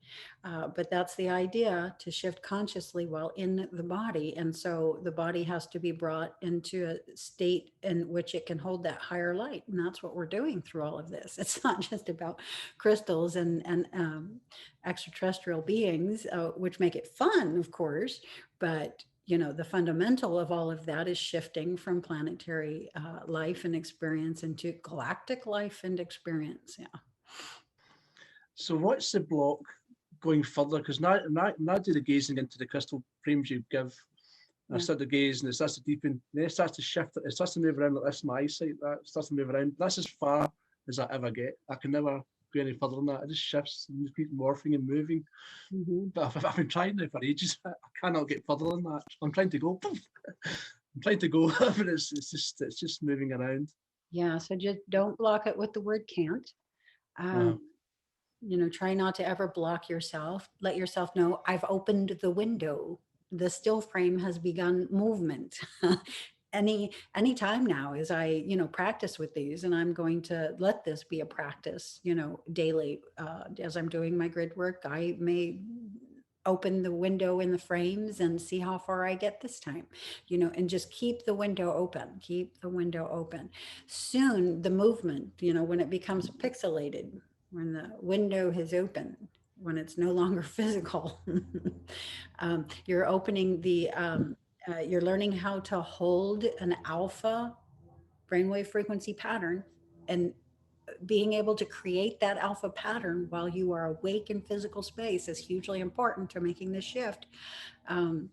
But that's the idea, to shift consciously while in the body. And so the body has to be brought into a state in which it can hold that higher light. And that's what we're doing through all of this. It's not just about crystals and extraterrestrial beings, which make it fun, of course, but the fundamental of all of that is shifting from planetary life and experience into galactic life and experience. Yeah. So what's the block going further? Because now do the gazing into the crystal frames you give. I start to gaze, and it starts to deepen. Then it starts to shift. It starts to move around like this. My eyesight that starts to move around. That's as far as I ever get. I can never go any further than that. It just shifts and just keeps morphing and moving. Mm-hmm. But I've been trying now for ages. I cannot get further than that. I'm trying to go. I'm trying to go, but it's just moving around. Yeah. So just don't block it with the word can't. Try not to ever block yourself. Let yourself know, I've opened the window. The still frame has begun movement. Any time now, as I practice with these, and I'm going to let this be a practice daily. As I'm doing my grid work, I may open the window in the frames and see how far I get this time, and just keep the window open. Soon the movement, when it becomes pixelated, when the window has opened, when it's no longer physical, you're opening you're learning how to hold an alpha brainwave frequency pattern, and being able to create that alpha pattern while you are awake in physical space is hugely important to making this shift. And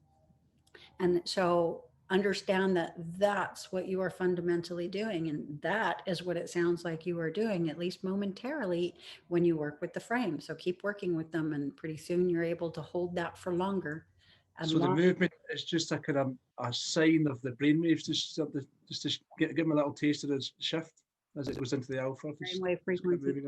so understand that that's what you are fundamentally doing. And that is what it sounds like you are doing, at least momentarily, when you work with the frame. So keep working with them, and pretty soon you're able to hold that for longer. And so the movement is just a kind of a sign of the brainwaves, just to give them a little taste of the shift as it goes into the alpha. Brainwave frequency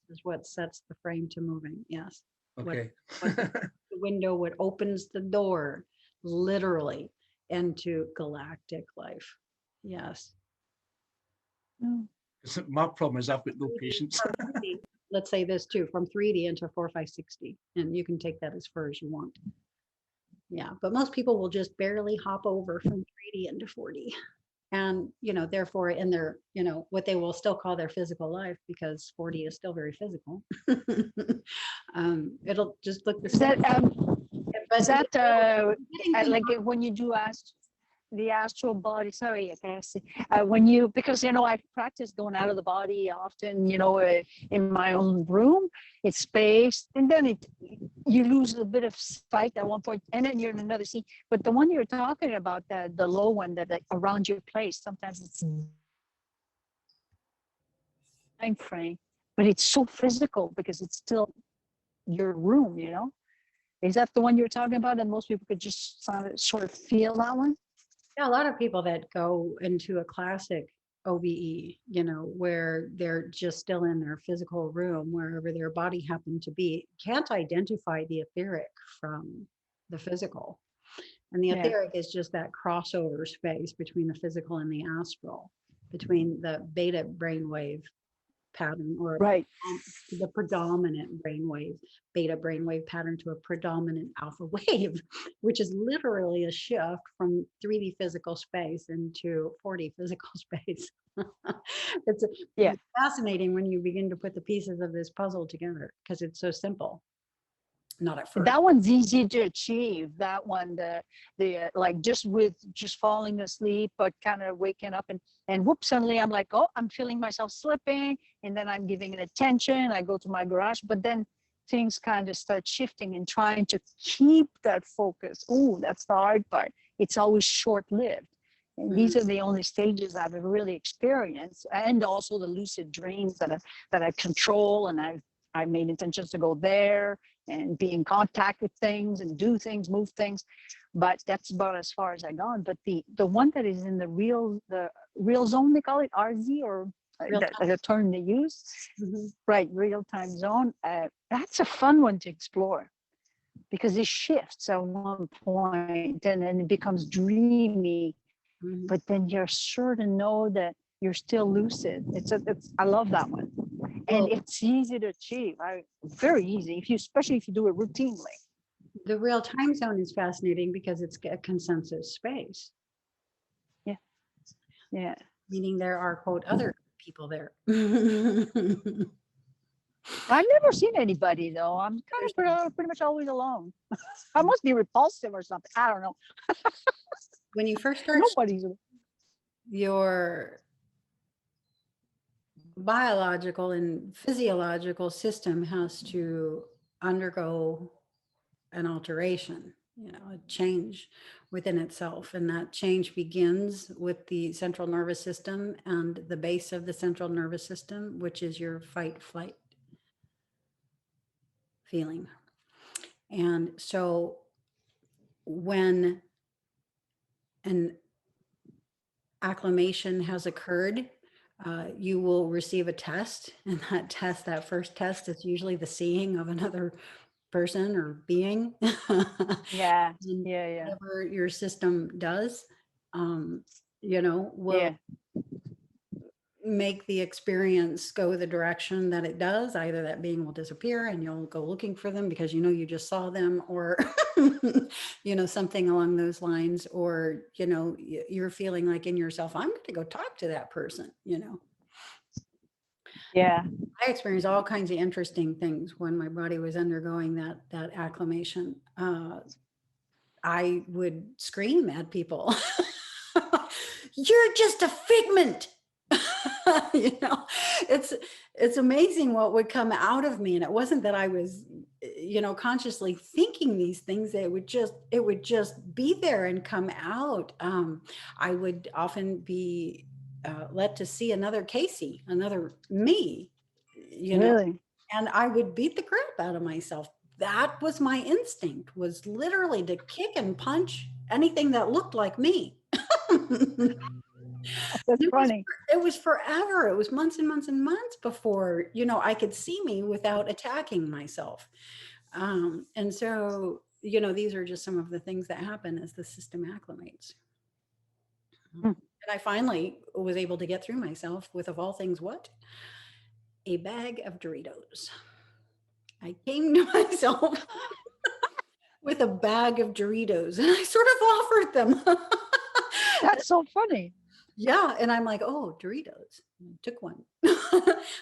is what sets the frame to moving. Yes. Okay. The window, what opens the door, literally, into galactic life. Yes. My problem is I've got no patience. Let's say this too, from 3D into 4, 5, 60, and you can take that as far as you want. Yeah, but most people will just barely hop over from 3D into 4D. And, therefore in their, what they will still call their physical life, because 4D is still very physical. It'll just look the same. Is that like when you do the astral body? Sorry, I can't see. When you, because I practice going out of the body often. In my own room, it's space, and then you lose a bit of sight at one point, and then you're in another scene. But the one you're talking about, the low one that around your place, sometimes it's time frame, but it's so physical because it's still your room. Is that the one you're talking about? And most people could just sort of feel that one? Yeah, a lot of people that go into a classic OBE, where they're just still in their physical room, wherever their body happened to be, can't identify the etheric from the physical. And the etheric is just that crossover space between the physical and the astral, between the beta brainwave pattern, or right, the predominant brainwave, beta brainwave pattern, to a predominant alpha wave, which is literally a shift from 3D physical space into 4D physical space. It's fascinating when you begin to put the pieces of this puzzle together, because it's so simple. Not at first. That one's easy to achieve. That one, the like just falling asleep, but kind of waking up and whoop, suddenly I'm like, oh, I'm feeling myself slipping, and then I'm giving it attention. I go to my garage, but then things kind of start shifting and trying to keep that focus. Oh, that's the hard part. It's always short-lived. And these are the only stages I've really experienced, and also the lucid dreams that I control, and I made intentions to go there, and be in contact with things and do things, move things. But that's about as far as I gone. But the one that is in the real zone, they call it RZ, or Real the term they use, right? Real time zone. That's a fun one to explore because it shifts at one point and then it becomes dreamy. But then you're sure to know that you're still lucid. I love that one. And it's easy to achieve. Very easy, especially if you do it routinely. The real time zone is fascinating because it's a consensus space. Yeah. Meaning there are, quote, other people there. I've never seen anybody though. I'm kind of pretty much always alone. I must be repulsive or something. I don't know. When you first start, Nobody's. your biological and physiological system has to undergo an alteration, a change within itself. And that change begins with the central nervous system and the base of the central nervous system, which is your fight flight feeling. And so when an acclimation has occurred, you will receive a test, and that first test is usually the seeing of another person or being. Yeah. Whatever your system does, will make the experience go the direction that it does. Either that being will disappear and you'll go looking for them because you just saw them, or something along those lines, or you're feeling like in yourself, I'm going to go talk to that person. Yeah. I experienced all kinds of interesting things when my body was undergoing that acclimation. I would scream at people, "You're just a figment." It's amazing what would come out of me. And it wasn't that I was, consciously thinking these things. It would just be there and come out. I would often be let to see another Casey, another me, Really? and I would beat the crap out of myself. That was my instinct, was literally to kick and punch anything that looked like me. That's funny. It was forever. It was months and months and months before, I could see me without attacking myself. And so, these are just some of the things that happen as the system acclimates. And I finally was able to get through myself with, of all things, what? A bag of Doritos. I came to myself with a bag of Doritos and I sort of offered them. That's so funny. Yeah. And I'm like, oh, Doritos. I took one.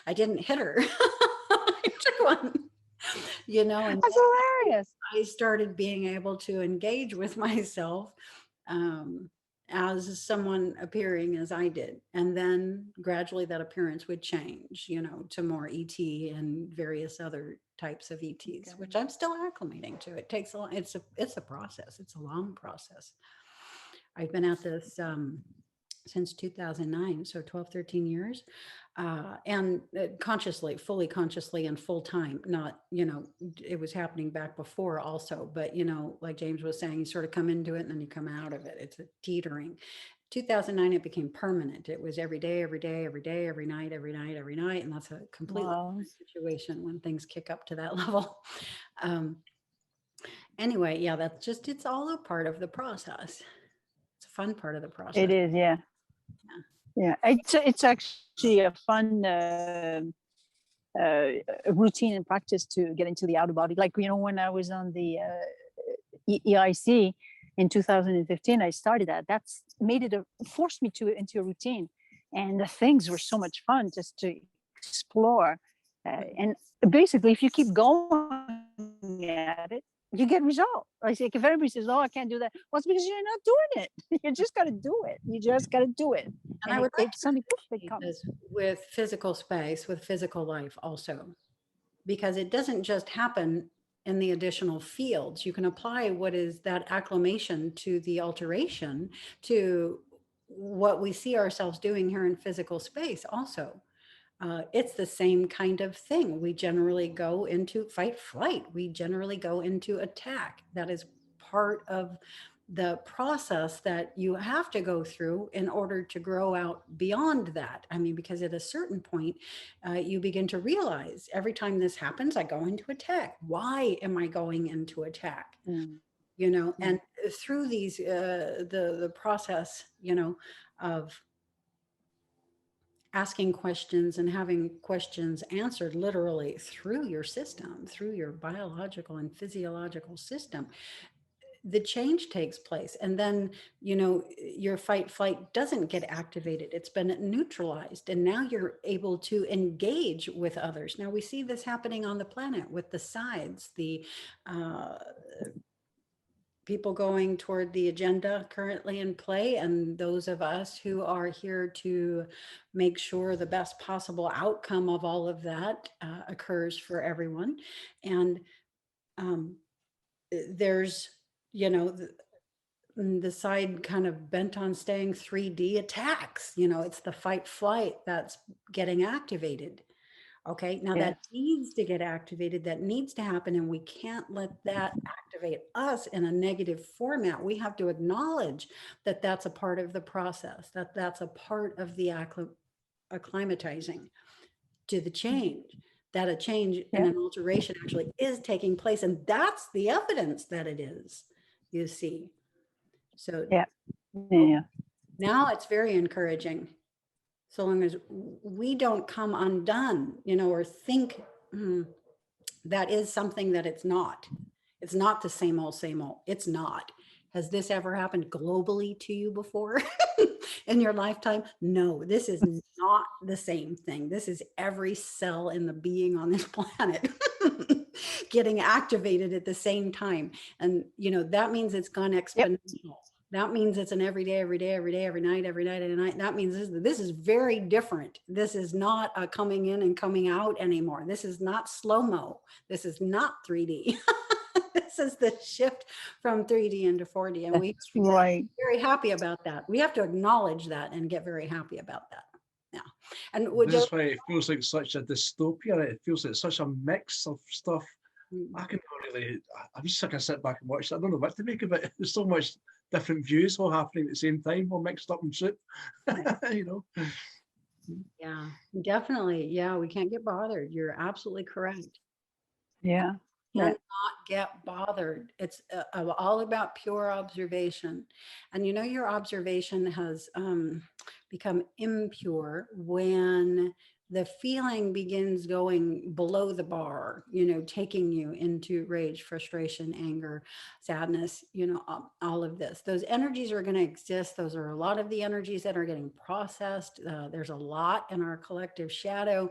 I didn't hit her. I took one. And That's hilarious. I started being able to engage with myself as someone appearing as I did. And then gradually that appearance would change, to more ET and various other types of ETs, which I'm still acclimating to. It takes it's a process. It's a long process. I've been at this since 2009, so 12, 13 years, and fully consciously and full time, not, it was happening back before also, but, like James was saying, you sort of come into it and then you come out of it. It's a teetering. 2009, it became permanent. It was every day, every day, every day, every night, every night, every night. And that's a completely different situation when things kick up to that level. Anyway, yeah, it's all a part of the process. It's a fun part of the process. It is, yeah. Yeah, it's actually a fun routine and practice to get into the outer body. Like, when I was on the EIC in 2015, I started that. That's forced me into a routine. And the things were so much fun just to explore. And basically, if you keep going at it, you get result. I say, if everybody says, "Oh, I can't do that," well, it's because you're not doing it. You just got to do it. You just got to do it. And I would like something with physical space, with physical life also, because it doesn't just happen in the additional fields. You can apply what is that acclimation to the alteration, to what we see ourselves doing here in physical space also. it's the same kind of thing. We generally go into fight flight. We generally go into attack. That is part of the process that you have to go through in order to grow out beyond that. I mean, because at a certain point, you begin to realize every time this happens, I go into attack. Why am I going into attack? Mm. You know, and through these, the process, you know, of asking questions and having questions answered literally through your system, through your biological and physiological system, the change takes place. And then, you know, your fight flight doesn't get activated. It's been neutralized. And now you're able to engage with others. Now we see this happening on the planet with the sides, the people going toward the agenda currently in play, and those of us who are here to make sure the best possible outcome of all of that occurs for everyone. And there's, you know, the side kind of bent on staying 3D attacks, you know, it's the fight flight that's getting activated. Okay, now Yeah. that needs to get activated, that needs to happen, and we can't let that activate us in a negative format. We have to acknowledge that that's a part of the process, that that's a part of the acclimatizing to the change, that a change and an alteration actually is taking place. And that's the evidence that it is, you see. So Yeah. Yeah. now it's very encouraging. So long as we don't come undone, you know, or think that is something that it's not. It's not the same old, same old. It's not. Has this ever happened globally to you before in your lifetime? No, this is not the same thing. This is every cell in the being on this planet getting activated at the same time. And, you know, that means it's gone exponential. That means it's an every day, every day, every day, every night, every night, every night. That means this is very different. This is not a coming in and coming out anymore. This is not slow-mo. This is not 3D. This is the shift from 3D into 4D. And we Right. very happy about that. We have to acknowledge that and get very happy about that. Yeah. And this is why it feels like such a dystopia. It feels like such a mix of stuff. I can really, I'm just like I sit back and watch it. I don't know what to make of it. There's so much different views all happening at the same time, all mixed up in soup. You know. Yeah, definitely. Yeah, we can't get bothered. You're absolutely correct. Yeah. Yeah. Cannot get bothered. It's all about pure observation. And you know, your observation has become impure when the feeling begins going below the bar, you know, taking you into rage, frustration, anger, sadness, you know, all of this. Those energies are going to exist. Those are a lot of the energies that are getting processed. There's a lot in our collective shadow.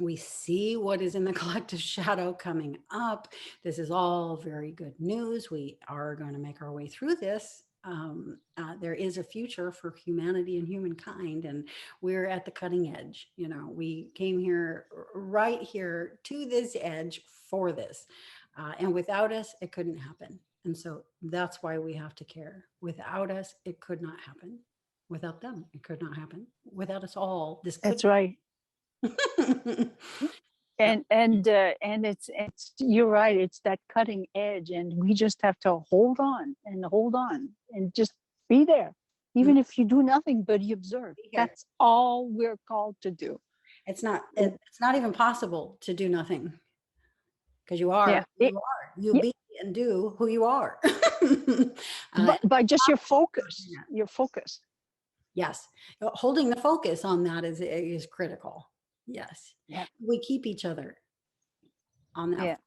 We see what is in the collective shadow coming up. This is all very good news. We are going to make our way through this. There is a future for humanity and humankind, and we're at the cutting edge. You know, we came here right here to this edge for this. And without us, it couldn't happen. And so that's why we have to care. Without us, it could not happen. Without them, it could not happen. Without us all, this could. That's right. And it's you're right, it's that cutting edge, and we just have to hold on and just be there, even if you do nothing but you observe. That's all we're called to do. It's not even possible to do nothing, because you are you be and do who you are. By just your focus. Yes, holding the focus on that is critical. Yes. Yeah. We keep each other on that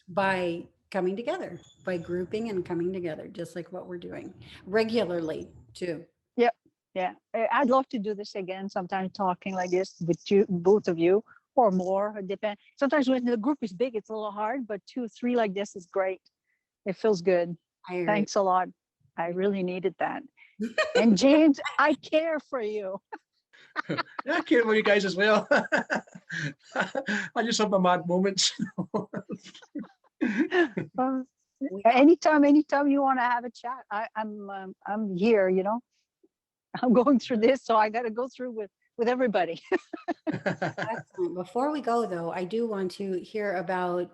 by coming together, by grouping and coming together, just like what we're doing regularly too. Yep. Yeah. I'd love to do this again sometime, talking like this with you, both of you, or more. It depends. Sometimes when the group is big, it's a little hard, but 2 or 3 like this is great. It feels good. Thanks a lot. I really needed that. And James, I care for you. I care for you guys as well. I just have my mad moments. Anytime you want to have a chat, I'm here. You know, I'm going through this, so I got to go through with everybody. Excellent. Before we go, though, I do want to hear about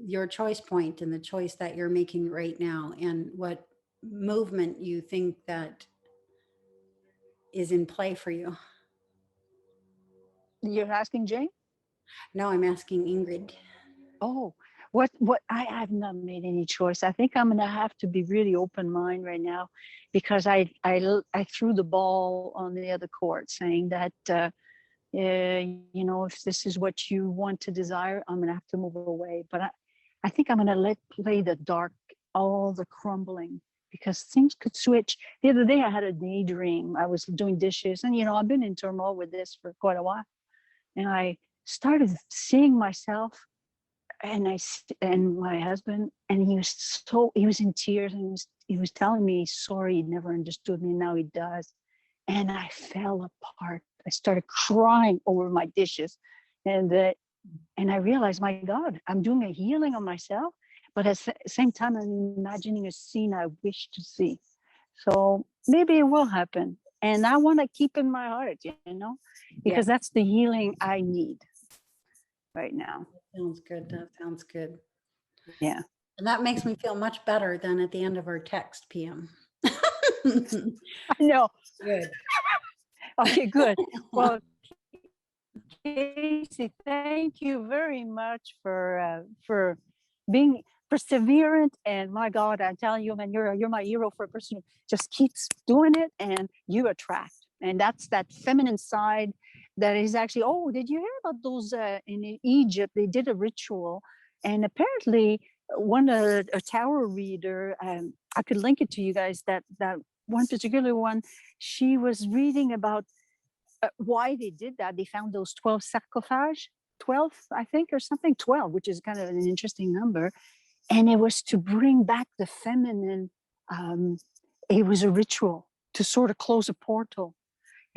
your choice point and the choice that you're making right now, and what movement you think that is in play for you. You're asking Jane? No, I'm asking Ingrid. Oh, what I have not made any choice. I think I'm gonna have to be really open mind right now, because I threw the ball on the other court, saying that you know, if this is what you want to desire, I'm gonna have to move away. But I think I'm gonna let play the dark, all the crumbling, because things could switch. The other day I had a daydream. I was doing dishes, and you know, I've been in turmoil with this for quite a while, and I started seeing myself, and my husband, and he was in tears, and he was telling me sorry, he never understood me, now he does. And I fell apart. I started crying over my dishes, and I realized, my God, I'm doing a healing on myself, but at the same time I'm imagining a scene I wish to see. So maybe it will happen, and I want to keep in my heart, you know, because that's the healing I need right now. Sounds good. That sounds good. Yeah. And that makes me feel much better than at the end of our text, PM. I know. Good. Okay, good. Well, Casey, thank you very much for being perseverant. And my God, I tell you, man, you're my hero, for a person who just keeps doing it, and you attract. And that's that feminine side that is actually. Oh, did you hear about those in Egypt? They did a ritual, and apparently one a tarot reader. I could link it to you guys. That one particular one, she was reading about why they did that. They found those 12 sarcophages, 12, I think, or something, 12, which is kind of an interesting number. And it was to bring back the feminine. It was a ritual to sort of close a portal.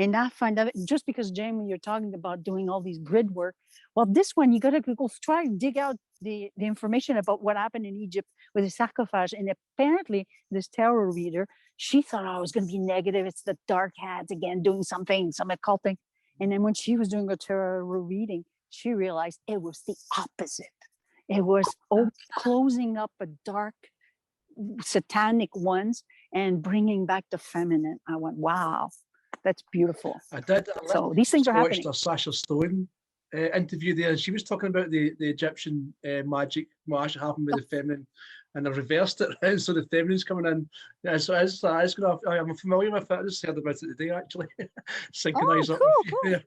And I find out, just because, Jamie, you're talking about doing all these grid work. Well, this one, you got to go try and dig out the information about what happened in Egypt with the sarcophage. And apparently this tarot reader, she thought, oh, it was going to be negative. It's the dark hats again doing something, some occult thing. And then when she was doing a tarot reading, she realized it was the opposite. It was closing up a dark satanic ones and bringing back the feminine. I went, wow, that's beautiful. I did. So these things are happening. Watched a Sasha Stone interview there, and she was talking about the Egyptian magic what happened with the feminine, and they reversed it around, so the feminine's coming in. Yeah, so I'm familiar with it. I just heard about it today, actually. Synchronize up. Cool.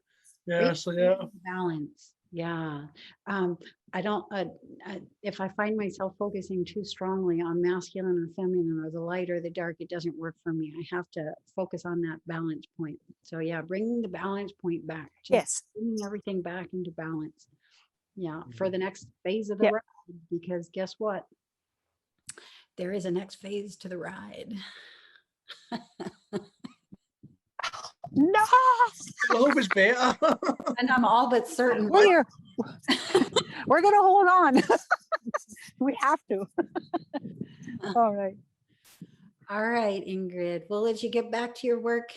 Yeah. So yeah. Balance. Yeah. I don't, if I find myself focusing too strongly on masculine or feminine, or the light or the dark, it doesn't work for me. I have to focus on that balance point. So yeah, bringing the balance point back. Yes. Bringing everything back into balance. Yeah. For the next phase of the ride, because guess what? There is a next phase to the ride. No. I hope it's better. And I'm all but certain. We're going to hold on. We have to. All right. All right, Ingrid. We'll let you get back to your work.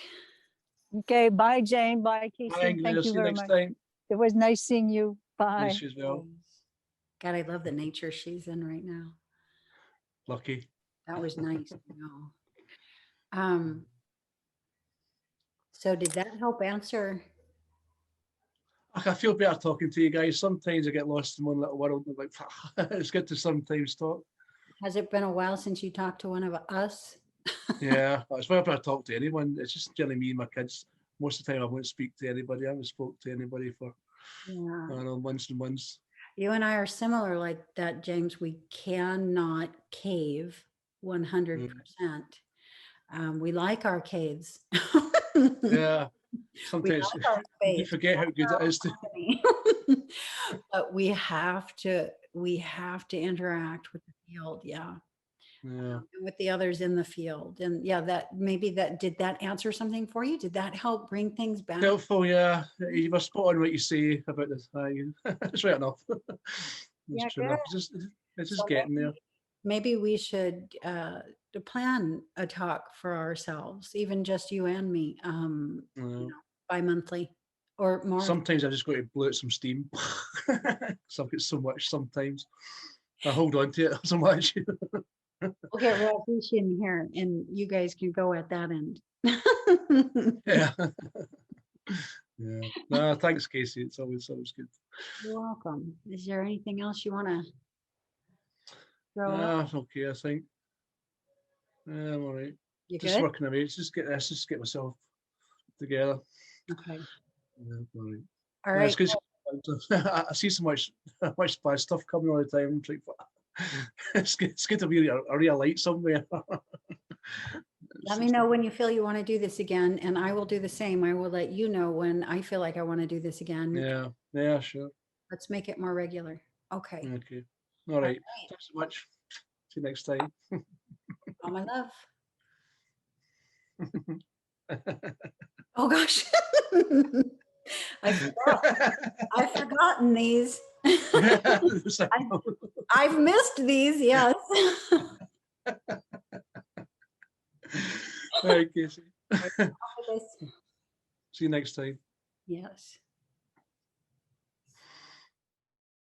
Okay. Bye, Jane. Bye, Casey. Thank you very next much. time. It was nice seeing you. Bye. Yes, as well. God, I love the nature she's in right now. Lucky. That was nice. So did that help answer? I feel better talking to you guys. Sometimes I get lost in one little world. And like, it's good to sometimes talk. Has it been a while since you talked to one of us? Yeah, it's whenever I talk to anyone, it's just generally me and my kids. Most of the time I won't speak to anybody. I haven't spoke to anybody for I don't know, months and months. You and I are similar like that, James. We cannot cave 100%. We like our caves. Yeah, sometimes you forget how good it is to. But we have to interact with the field. Yeah. With the others in the field. And yeah, did that answer something for you? Did that help bring things back? Helpful, yeah. You were spot on what you say about this. It's right enough. It's true enough. It's just getting there. Maybe we should plan a talk for ourselves, even just you and me. You know, bi-monthly or more? Sometimes I just got to blow out some steam. So I've got so much sometimes. I hold on to it so much. We'll get Rajesh in here and you guys can go at that end. Yeah. Yeah. No, thanks, Casey. It's always good. You're welcome. Is there anything else you want to throw out? Ah, okay, I think. Yeah, I'm all right. You Just good? working away. Just get myself together. Okay. Yeah, all right. All Yeah, right. it's good. I see so much bad stuff coming all the time. It's, like, it's good to be a real light somewhere. Let me know when you feel you want to do this again, and I will do the same. I will let you know when I feel like I want to do this again. Yeah, yeah, sure. Let's make it more regular. Okay. Okay. All right. Thanks so much. See you next time. All my love. Oh gosh. I forgot. I've forgotten these. I've missed these, yes. All right, Casey. See you next time. Yes.